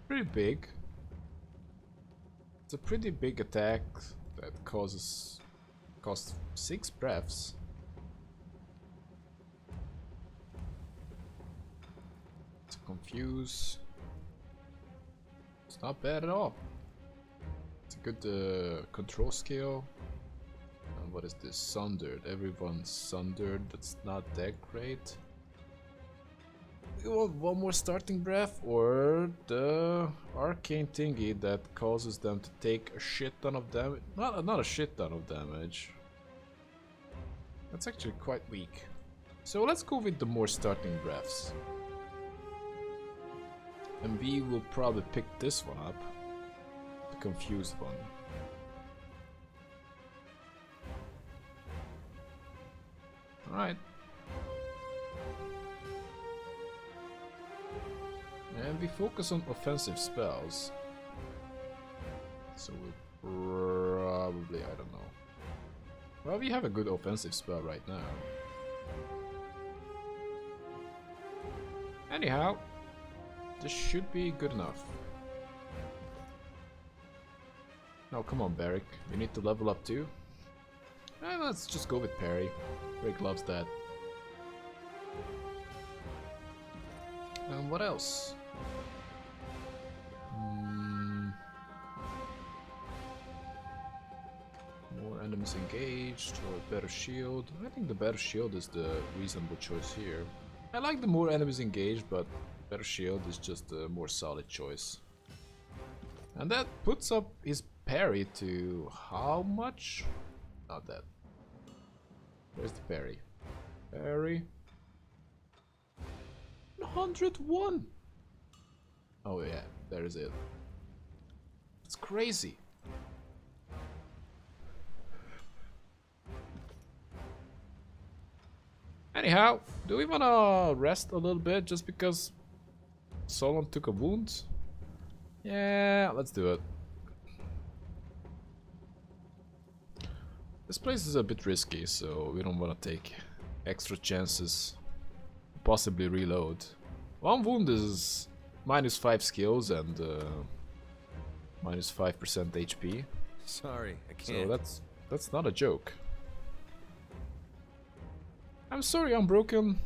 Pretty big. It's a pretty big attack that costs 6 breaths. To confuse. It's not bad at all. It's a good control skill. And what is this? Sundered. Everyone's sundered. That's not that great. You want one more starting breath or the arcane thingy that causes them to take a shit ton of damage? Not a shit ton of damage. That's actually quite weak. So let's go with the more starting breaths. And we will probably pick this one up. The confused one. Alright. And we focus on offensive spells. So we'll probably, I don't know. Well, we have a good offensive spell right now. Anyhow, This should be good enough. No, come on, Barrick. You need to level up too. Let's just go with parry. Rick loves that. And what else? More enemies engaged or a better shield. I think the better shield is the reasonable choice here. I like the more enemies engaged, but better shield is just a more solid choice. And that puts up his parry to how much? Not that. Where's the parry? Parry. 101! Oh yeah, there is it. It's crazy. Anyhow, do we wanna rest a little bit just because Solon took a wound? Yeah, let's do it. This place is a bit risky, so we don't want to take extra chances. Possibly reload. One wound is minus 5 skills and minus 5% HP. Sorry, I can't. So that's not a joke. I'm sorry I'm broken.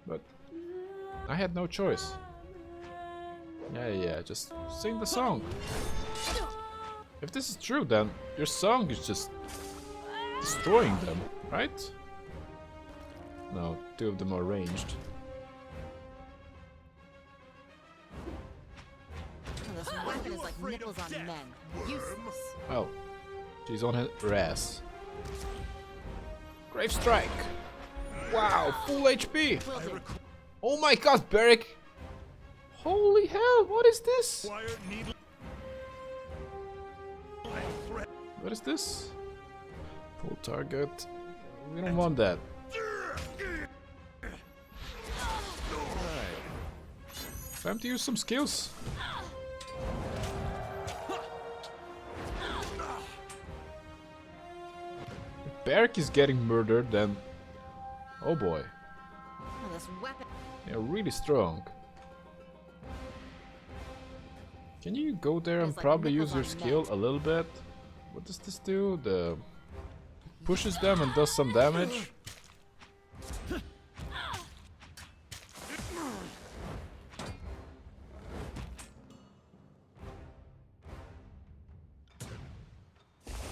But I had no choice. Yeah, just sing the song. If this is true, then your song is just destroying them, right? No, 2 of them are ranged. This weapon is like nipples on men. Useless. Oh, she's on her ass. Grave strike. Wow, full HP. Oh my god, Barrick. Holy hell, what is this? What is this? Full target. We don't want that. Time to use some skills. If Barrick is getting murdered, then oh boy, This weapon. they're really strong. Can you go there and There's like probably nipples use your on skill net. a little bit? What does this do? The pushes them and does some damage.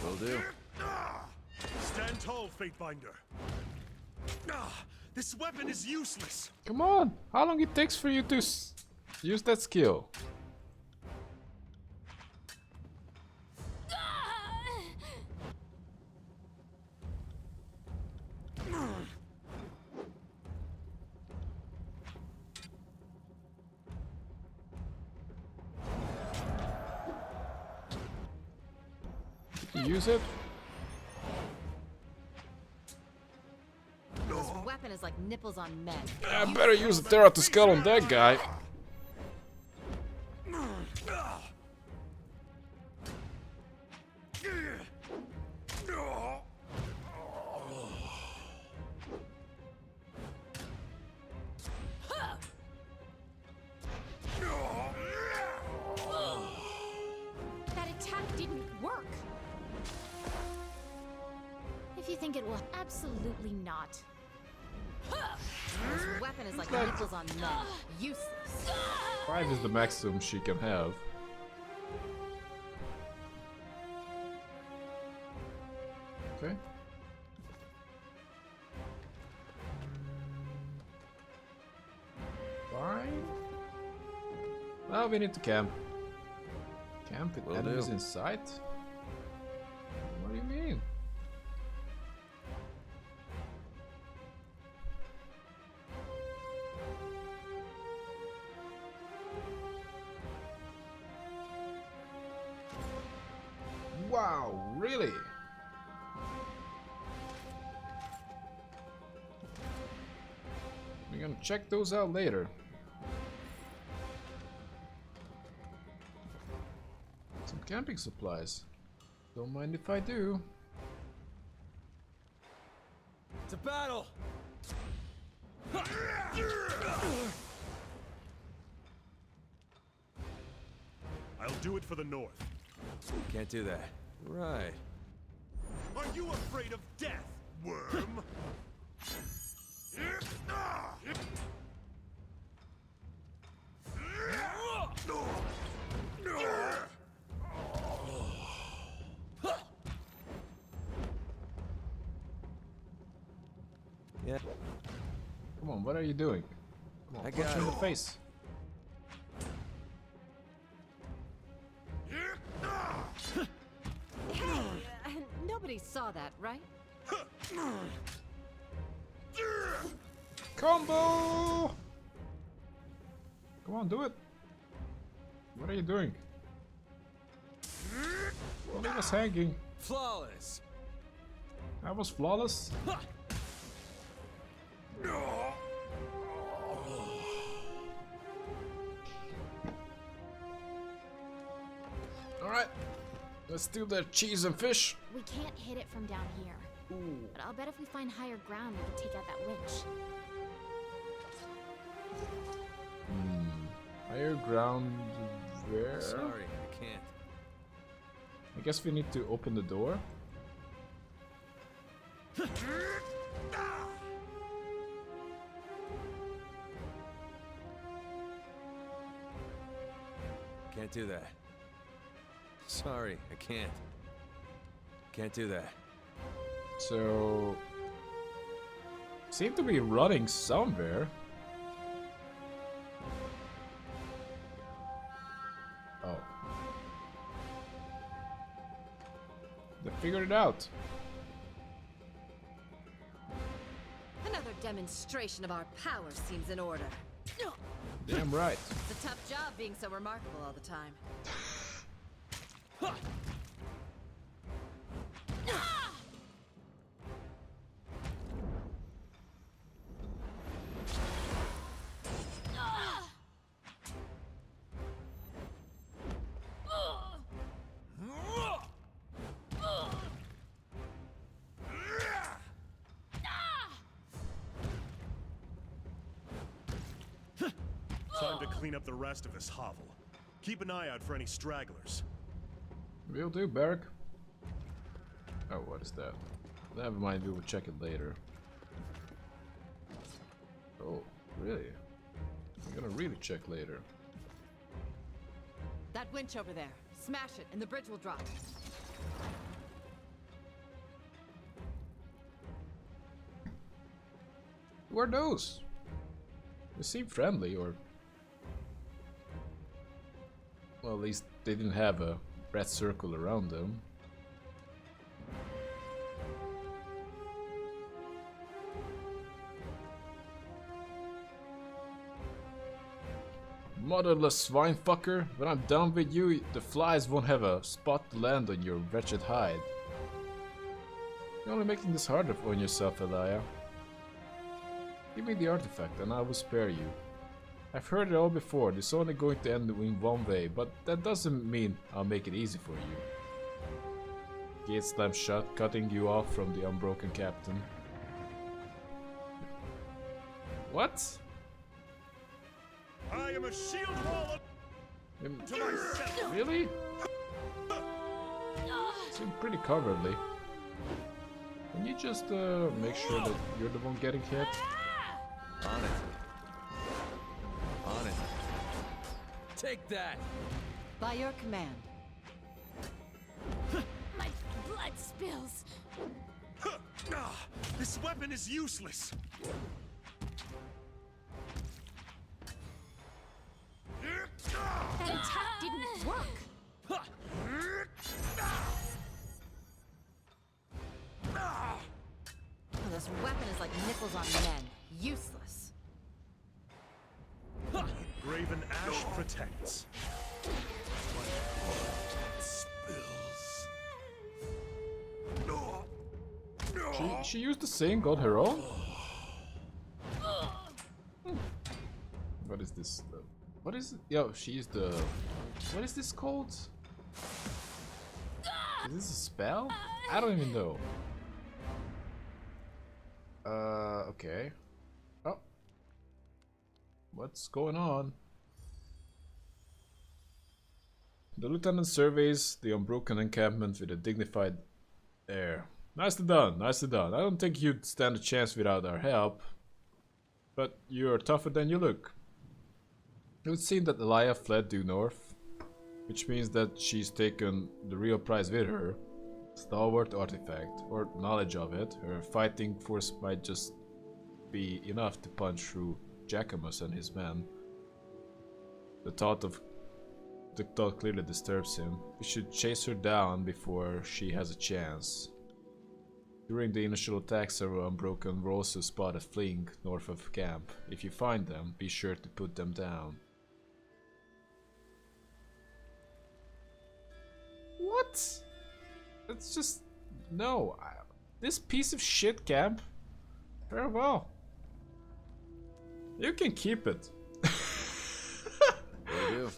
Will do. Stand tall, Fatebinder. This weapon is useless. Come on! How long it takes for you to use that skill? Did you use it? This weapon is like nipples on men. I better use a Terra to skull on that guy. That attack didn't work. If you think it will, absolutely not. This weapon is like nipples on men. Useless. 5 is the maximum she can have. Okay. Fine. Well, we need to camp. Camp with Will enemies do. in sight? What do you mean? Wow, really? We're gonna check those out later. Some camping supplies. Don't mind if I do. To battle! I'll do it for the North. Can't do that. Right. Are you afraid of death, worm? Yeah. Come on, what are you doing? Come on, I punch got him in it. the face. Nobody saw that, right? Combo! Come on, do it. What are you doing? Don't leave us hanging. Flawless. That was flawless. Alright. Let's do the cheese and fish. We can't hit it from down here. But I'll bet if we find higher ground, we can take out that winch. Higher ground where? Sorry, I can't. I guess we need to open the door. Can't do that. Sorry, I can't. Can't do that. So seem to be running somewhere. Oh. They figured it out. Another demonstration of our power seems in order. Damn right. It's a tough job being so remarkable all the time. Time to clean up the rest of this hovel. Keep an eye out for any stragglers. Will do, Barrack. Oh, what is that? Never mind, we will check it later. Oh, really? I'm gonna really check later. That winch over there. Smash it and the bridge will drop. Who are those? They seem friendly, or... well, at least they didn't have a red circle around them. Motherless swine fucker, when I'm done with you, the flies won't have a spot to land on your wretched hide. You're only making this harder on yourself, Elia. Give me the artifact and I will spare you. I've heard it all before, it's only going to end in one way, but that doesn't mean I'll make it easy for you. Gate slammed shut, cutting you off from the unbroken captain. What? I am a shield wall to myself. Really? Seem pretty cowardly. Can you just make sure that you're the one getting hit? On it. On it. Take that! By your command. My blood spills. This weapon is useless. That attack didn't work. Oh, this weapon is like nickels on men. Useless. Graven Ash protects. Spills. She used the same, got her own? What is this? What is it? Yo, she used the... what is this called? Is this a spell? I don't even know. Okay. Oh, What's going on? The lieutenant surveys the unbroken encampment with a dignified air. Nicely done, nicely done. I don't think you'd stand a chance without our help. But you're tougher than you look. It would seem that Elia fled due north, which means that she's taken the real prize with her. Stalwart artifact, or knowledge of it. Her fighting force might just be enough to punch through Jacquemus and his men. The thought clearly disturbs him. We should chase her down before she has a chance. During the initial attack, several Unbroken were also spotted fleeing north of camp. If you find them, be sure to put them down. What? It's just... no. This piece of shit camp? Farewell. You can keep it. Will do.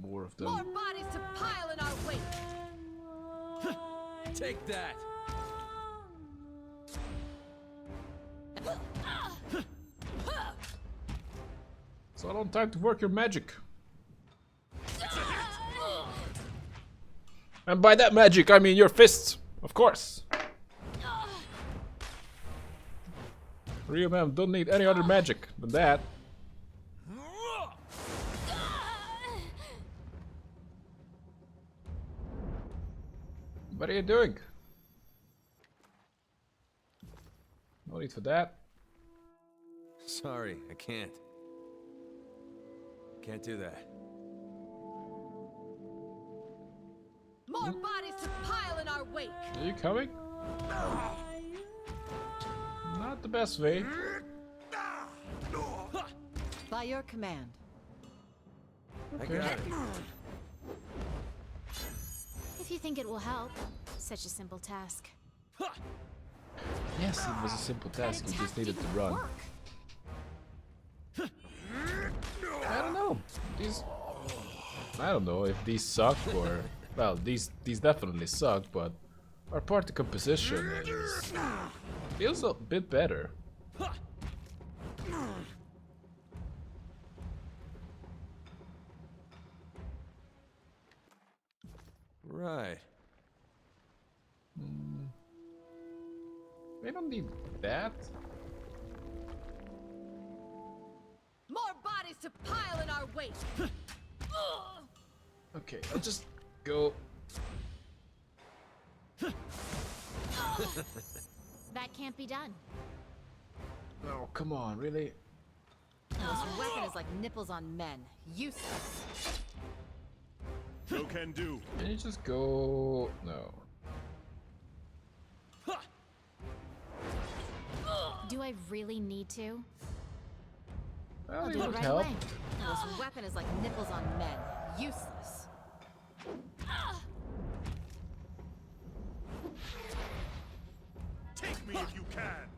More of them. More bodies to pile in our wake! Take that! It's not on time to work your magic. And by that magic, I mean your fists, of course. Real men don't need any other magic than that. What are you doing? No need for that. Sorry, I can't. Can't do that. More bodies to pile in our wake! Are you coming? Not the best way. By your command. I got it. If you think it will help, such a simple task. Yes, it was a simple task. You just needed to run. I don't know. These... I don't know if these suck or... well, these definitely suck, but our party composition is... feels a bit better. Right. We don't need that. More bodies to pile in our wake! Okay, I'll just go. That can't be done. Oh, come on, really? This weapon is like nipples on men. Useless. No can do. Can you just go? No. Do I really need to? Well, I'll it do it would right help. away. This weapon is like nipples on men. Useless. Take me if you can.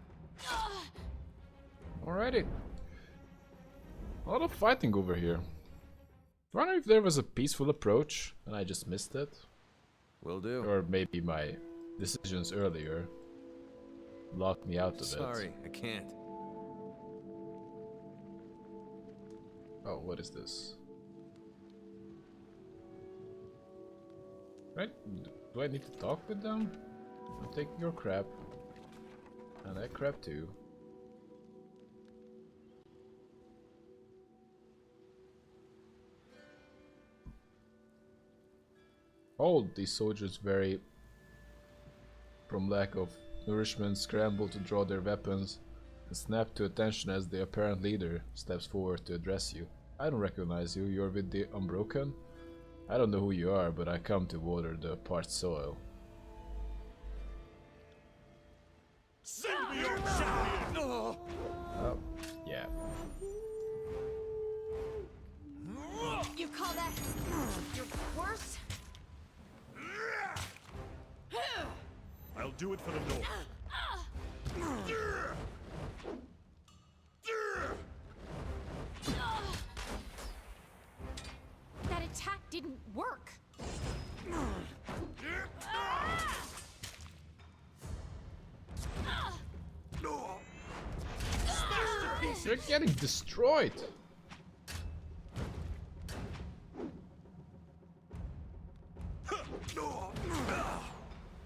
Alrighty. A lot of fighting over here. Wonder if there was a peaceful approach and I just missed it. Will do. Or maybe my decisions earlier locked me out of it. Sorry, I can't. Oh, what is this? Right? Do I need to talk with them? I'm taking your crap. And that crap too. Hold, these soldiers vary from lack of nourishment, scramble to draw their weapons, and snap to attention as the apparent leader steps forward to address you. I don't recognize you, you're with the Unbroken? I don't know who you are, but I come to water the parched soil. Send me your champion! Oh, yeah. You call that your worst? I'll do it for the North. That attack didn't work. You're getting destroyed.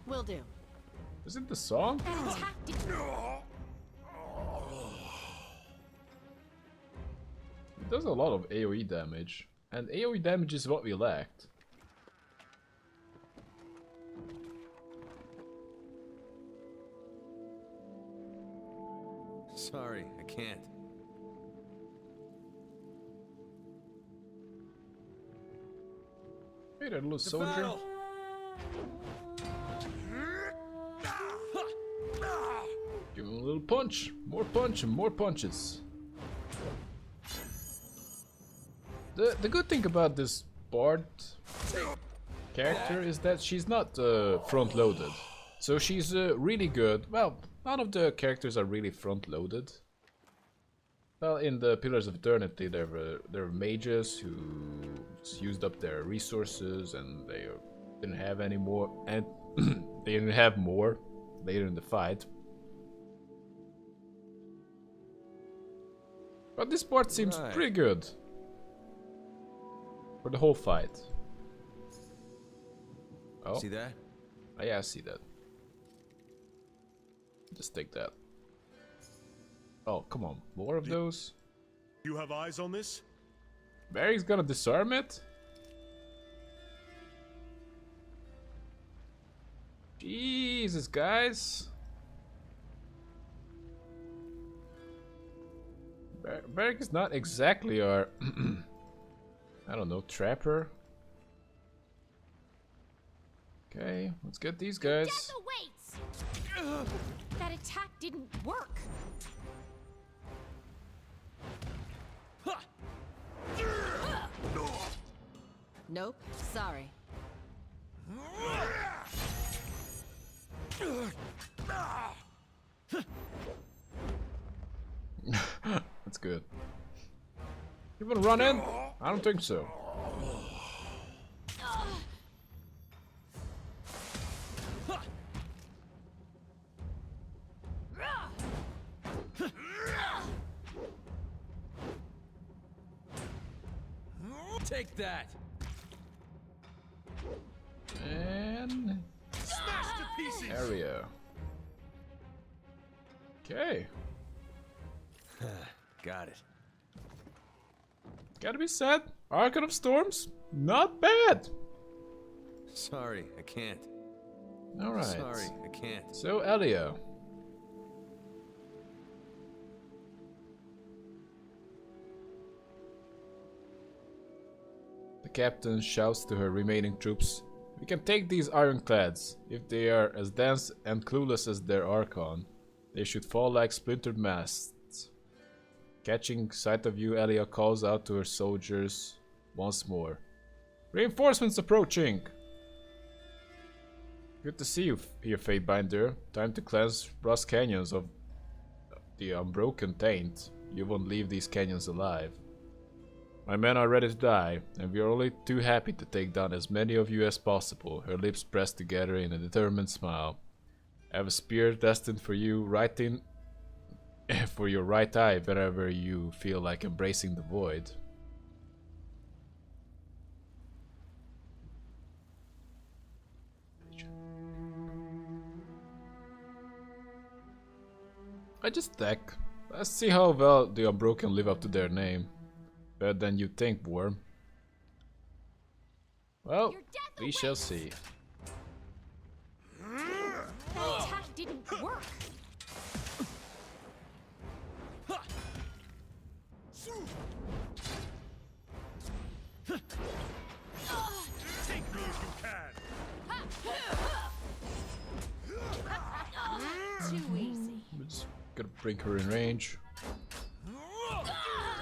Will do. Is it the song? That attack didn't. It does a lot of AoE damage. And AoE damage is what we lacked. Sorry, I can't. Hey there, little soldier. Battle! Give him a little punch. More punch and more punches. The good thing about this Bard character is that she's not front loaded. So she's really good. Well, none of the characters are really front loaded. Well, in the Pillars of Eternity, there were mages who used up their resources and they didn't have any more, and they didn't have more later in the fight. But this part seems Right. pretty good for the whole fight. Oh, See that? yeah, I see that. Just take that. Oh, come on, more of those. You have eyes on this? Barry's gonna disarm it? Jesus, guys. Barrick is not exactly our... I don't know, trapper. Okay, let's get these guys. Get the weights. That attack didn't work. Nope. Sorry. That's good. You wanna run in? I don't think so. Take that! And Smash to pieces! area. Okay. Got it. Gotta be said, Archon of Storms, not bad. Sorry, I can't. Alright. Sorry, I can't. So, Elia. The captain shouts to her remaining troops. We can take these ironclads. If they are as dense and clueless as their Archon, they should fall like splintered masts. Catching sight of you, Elia calls out to her soldiers once more. Reinforcements approaching! Good to see you here, Fatebinder. Time to cleanse Rust Canyons of the unbroken taint. You won't leave these canyons alive. My men are ready to die, and we are only too happy to take down as many of you as possible. Her lips pressed together in a determined smile. I have a spear destined for you right in for your right eye whenever you feel like embracing the void. I just deck. Let's see how well the Unbroken live up to their name. Better than you think, Worm. Well, Your death we shall awaits. see. That attack didn't work. Take me if you can! Too easy. We're just gonna bring her in range.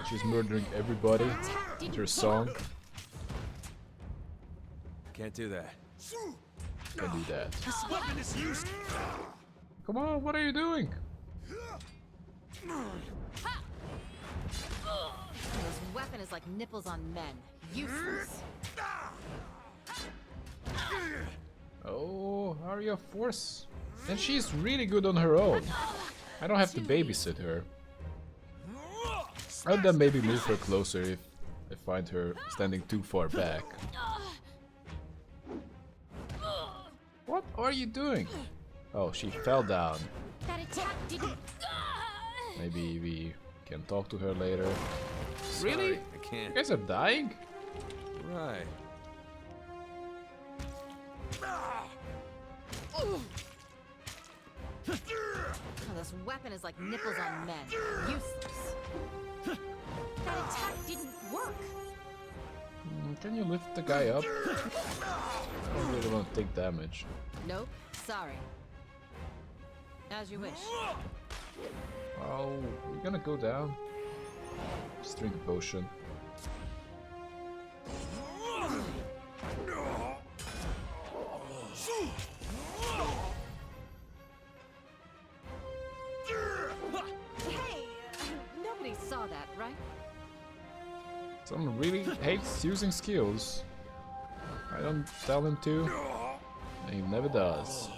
She's murdering everybody. It's her song. Can't do that. Can do that. This weapon is useless! Come on, what are you doing? This weapon is like nipples on men. Useless. Oh, Arya Force. And she's really good on her own. I don't have to babysit her. I'll then maybe move her closer if I find her standing too far back. What are you doing? Oh, she fell down. That attack didn't. Maybe we can talk to her later. Sorry, Really? I You can't. guys are dying? Right. Oh, this weapon is like nipples on men. Useless. That attack didn't work. Can you lift the guy up? I don't really want to take damage. Nope. Sorry. As you wish. Oh, we're gonna go down. Just drink a potion. Hey, nobody saw that, right? Someone really hates using skills. I don't tell him to, and he never does.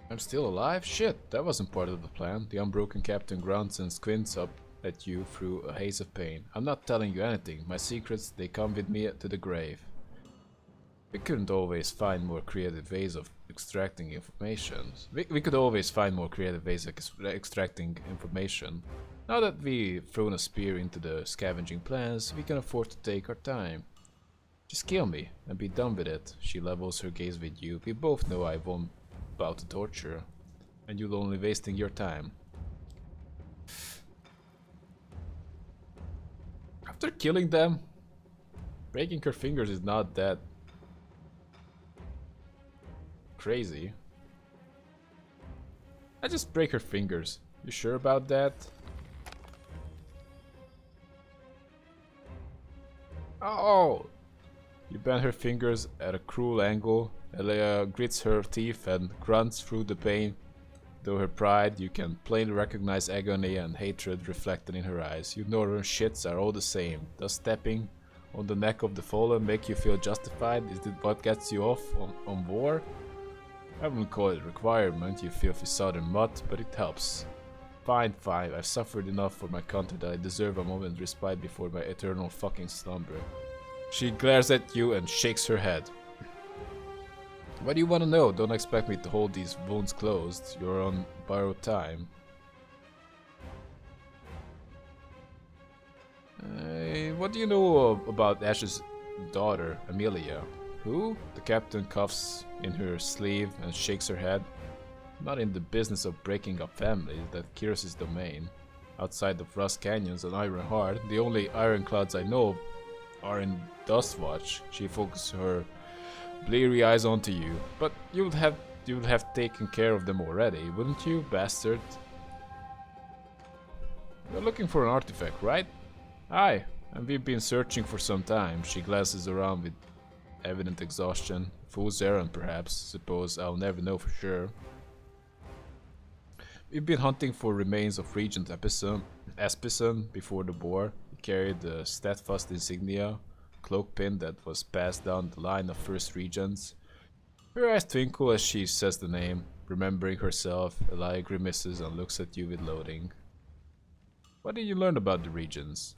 I'm still alive? Shit, that wasn't part of the plan. The unbroken captain grunts and squints up at you through a haze of pain. I'm not telling you anything. My secrets, they come with me to the grave. We couldn't always find more creative ways of extracting information. We could always find more creative ways of extracting information. Now that we've thrown a spear into the scavenging plans, we can afford to take our time. Just kill me and be done with it. She levels her gaze with you. We both know I won't bow to torture, and you're only wasting your time. After killing them, breaking her fingers is not that crazy. I just break her fingers. You sure about that? Oh! You bend her fingers at a cruel angle. Elia grits her teeth and grunts through the pain. Though her pride, you can plainly recognize agony and hatred reflected in her eyes. You northern shits are all the same. Does stepping on the neck of the fallen make you feel justified? Is it what gets you off on war? I wouldn't call it a requirement, you filthy southern mutt, but it helps. Fine, fine, I've suffered enough for my country that I deserve a moment's respite before my eternal fucking slumber. She glares at you and shakes her head. What do you want to know? Don't expect me to hold these wounds closed. You're on borrowed time. What do you know about Ash's daughter, Amelia? Who? The captain coughs in her sleeve and shakes her head. Not in the business of breaking up families, that Kyros's domain. Outside of Rust Canyons and Ironheart, the only ironclads I know of are in Dustwatch. She focuses her bleary eyes onto you, but you would have taken care of them already, wouldn't you, bastard? You're looking for an artifact, right? Aye, and we've been searching for some time. She glances around with evident exhaustion. Fool's errand, perhaps. Suppose I'll never know for sure. We've been hunting for remains of Regent Espison before the war. He carried the steadfast insignia, cloak pin that was passed down the line of first regents. Her eyes twinkle as she says the name. Remembering herself, Elia grimaces and looks at you with loathing. What did you learn about the regents?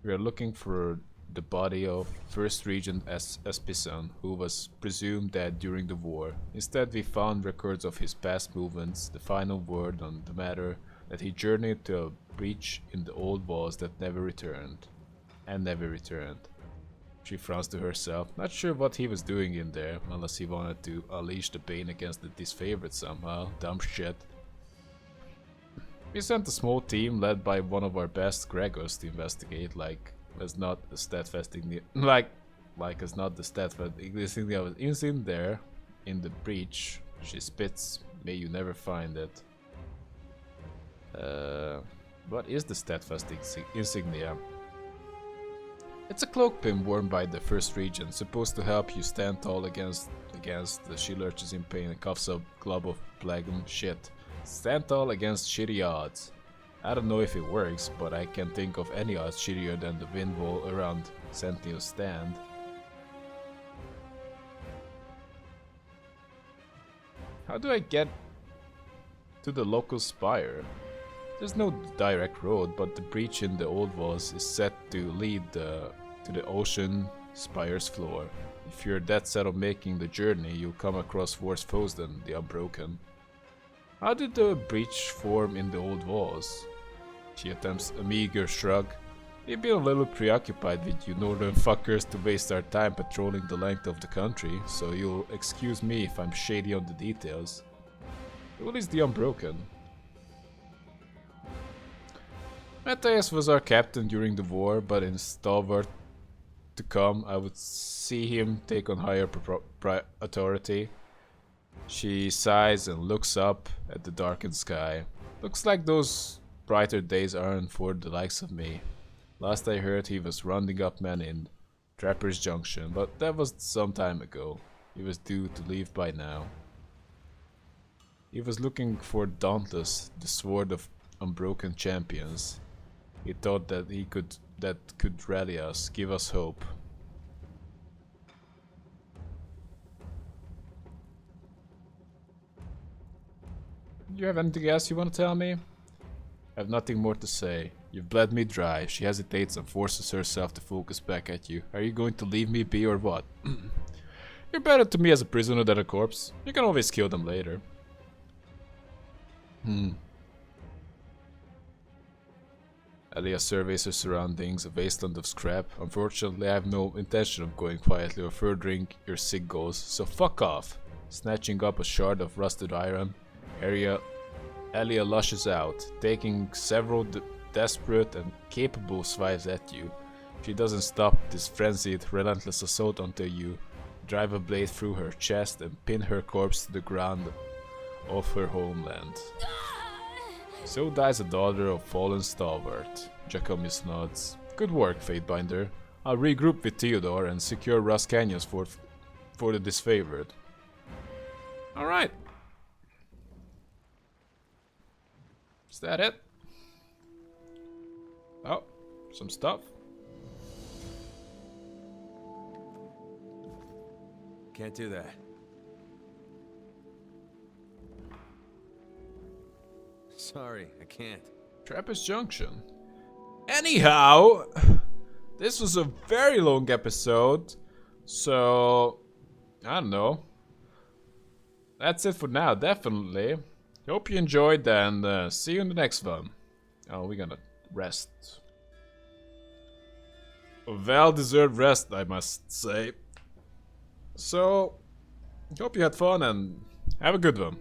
We are looking for the body of First Regent Espison, who was presumed dead during the war. Instead, we found records of his past movements, the final word on the matter that he journeyed to a breach in the old walls that never returned. And never returned. She frowns to herself, not sure what he was doing in there, unless he wanted to unleash the pain against the disfavored somehow. Dumb shit. We sent a small team led by one of our best Gregors to investigate, like as not the steadfast like as not the steadfast insignia was in there in the breach. She spits, may you never find it. What is the steadfast insignia? It's a cloak pin worn by the First Regent, supposed to help you stand tall against the she lurches in pain and coughs up glob of plagum shit. Stand tall against shitty odds. I don't know if it works, but I can think of any odds shittier than the wind wall around Sentinel's stand. How do I get to the local spire? There's no direct road, but the breach in the old walls is set to lead to the ocean spire's floor. If you're that set on making the journey, you'll come across worse foes than the Unbroken. How did the breach form in the old walls? She attempts a meager shrug. We've been a little preoccupied with you northern fuckers to waste our time patrolling the length of the country, so you'll excuse me if I'm shady on the details. Who is the Unbroken? Matthias was our captain during the war, but in Stalwart to come, I would see him take on higher authority. She sighs and looks up at the darkened sky. Looks like those brighter days aren't for the likes of me. Last I heard, he was rounding up men in Trapper's Junction, but that was some time ago. He was due to leave by now. He was looking for Dauntless, the sword of unbroken champions. He thought that could rally us, give us hope. Do you have anything else you want to tell me? I have nothing more to say. You've bled me dry. She hesitates and forces herself to focus back at you. Are you going to leave me be or what? You're better to me as a prisoner than a corpse. You can always kill them later. Alia surveys her surroundings, a wasteland of scrap. Unfortunately, I have no intention of going quietly or furthering your sick goals, so fuck off. Snatching up a shard of rusted iron, Alia lushes out, taking several desperate and capable swipes at you. She doesn't stop this frenzied, relentless assault until you drive a blade through her chest and pin her corpse to the ground of her homeland. So dies a daughter of fallen stalwart. Jacobus nods. Good work, Fatebinder. I'll regroup with Theodore and secure Rust Canyons for the disfavored. Alright. Is that it? Oh, some stuff. Can't do that. Sorry, I can't. Trappist Junction. Anyhow, this was a very long episode, so I don't know. That's it for now, definitely. Hope you enjoyed and see you in the next one. Oh, we're gonna rest. A well-deserved rest, I must say. So, hope you had fun and have a good one.